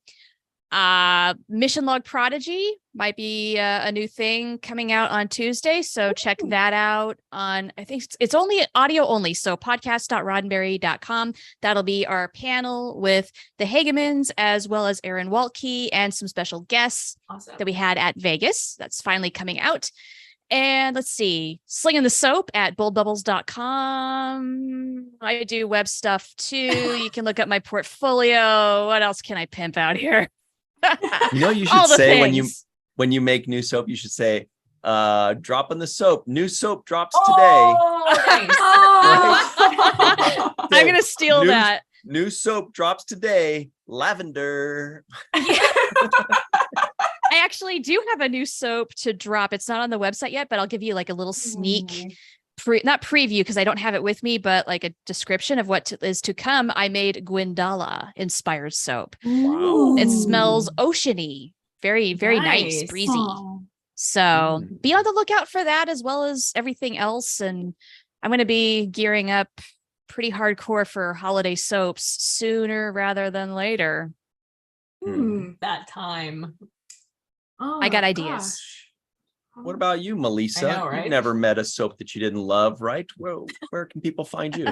Mission Log Prodigy might be a new thing coming out on Tuesday, so check that out on, I think it's only audio only, so podcast.roddenberry.com. That'll be our panel with the Hagemans as well as Aaron Waltke and some special guests Awesome. that we had at Vegas. That's finally coming out. And let's see, Slinging the Soap at boldbubbles.com. I do web stuff too. You can look up my portfolio. What else can I pimp out here? You know, you All should the say things. when you make new soap, you should say, dropping the soap. New soap drops today. Oh, nice. Oh. I'm going to steal New- that. New soap drops today. Lavender. I actually do have a new soap to drop. It's not on the website yet, but I'll give you like a little sneak, not preview because I don't have it with me, but like a description of what is to come. I made Gwendala inspired soap. Wow. It smells oceany, very, very nice, Nice. breezy. Oh. So be on the lookout for that as well as everything else. And I'm going to be gearing up pretty hardcore for holiday soaps sooner rather than later. That time. Oh, I got ideas. gosh. What about you, Melissa? I know, right? You've never met a soap that you didn't love, right? Where can people find you?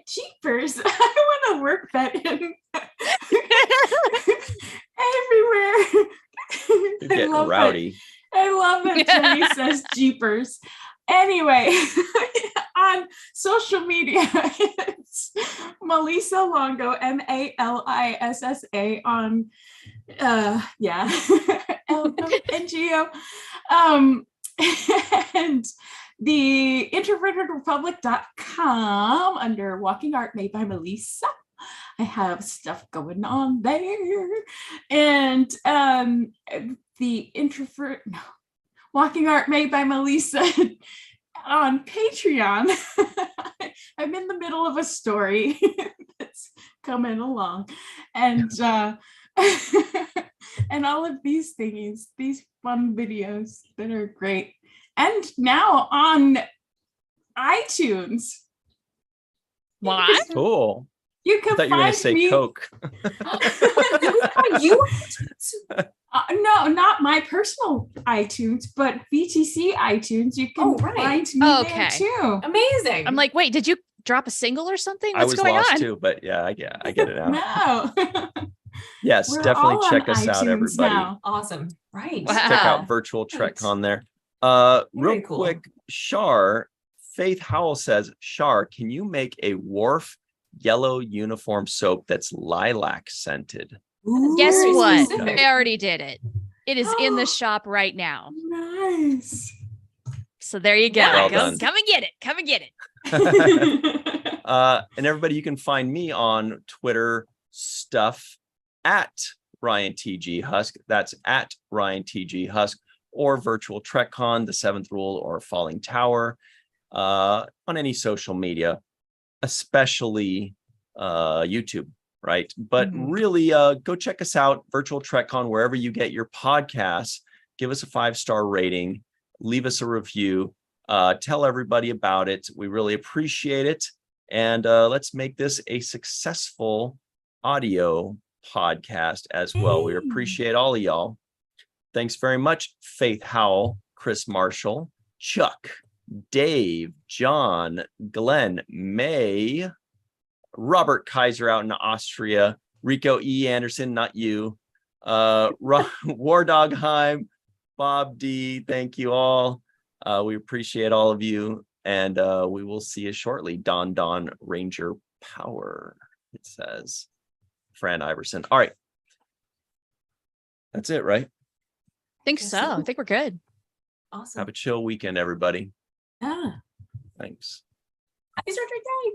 Jeepers. I want to work that in everywhere. You're getting love rowdy. I love that Jenny says jeepers. Anyway, on social media, it's Melissa Longo, Malissa on LNGO. And the introvertedrepublic.com under Walking Art Made by Melissa. I have stuff going on there. And Walking Art Made by Melissa on Patreon. I'm in the middle of a story that's coming along. And and all of these thingies, these fun videos that are great. And now on iTunes. What? Cool. You I can thought you were going find to say me. Coke. You? No, not my personal iTunes, but VTC iTunes. You can Oh, right. find me Okay. there too. Amazing. I'm like, wait, did you drop a single or something? I What's was going lost on? too, but yeah, I get it now. No. Yes, We're definitely all check on us out, iTunes everybody. now. Awesome. Right. Wow. Check out virtual Right. TrekCon there. Real Very cool. quick, Shar, Faith Howell says, Shar, can you make a Wharf yellow uniform soap that's lilac scented? Guess Very what? specific. I already did it. It is in the shop right now. Nice. So there you go. Well done. Come and get it. Come and get it. And everybody, you can find me on Twitter stuff at Ryan TG Husk. That's at Ryan TG Husk, or virtual TrekCon, the Seventh Rule, or Falling Tower, on any social media, especially YouTube, right? But really, go check us out, virtual TrekCon, wherever you get your podcasts. Give us a 5-star rating, leave us a review, tell everybody about it. We really appreciate it. And let's make this a successful audio podcast as well. We appreciate all of y'all. Thanks very much, Faith Howell, Chris Marshall, Chuck, Dave, John, Glenn, May, Robert Kaiser out in Austria, Rico E. Anderson, not you, War Dog Heim, Bob D. Thank you all. We appreciate all of you, and we will see you shortly. Don Ranger Power, it says. Fran Iverson. All right. That's it, right? I think so. I think we're good. Awesome. Have a chill weekend, everybody. Yeah. Thanks. Happy Star Trek Day.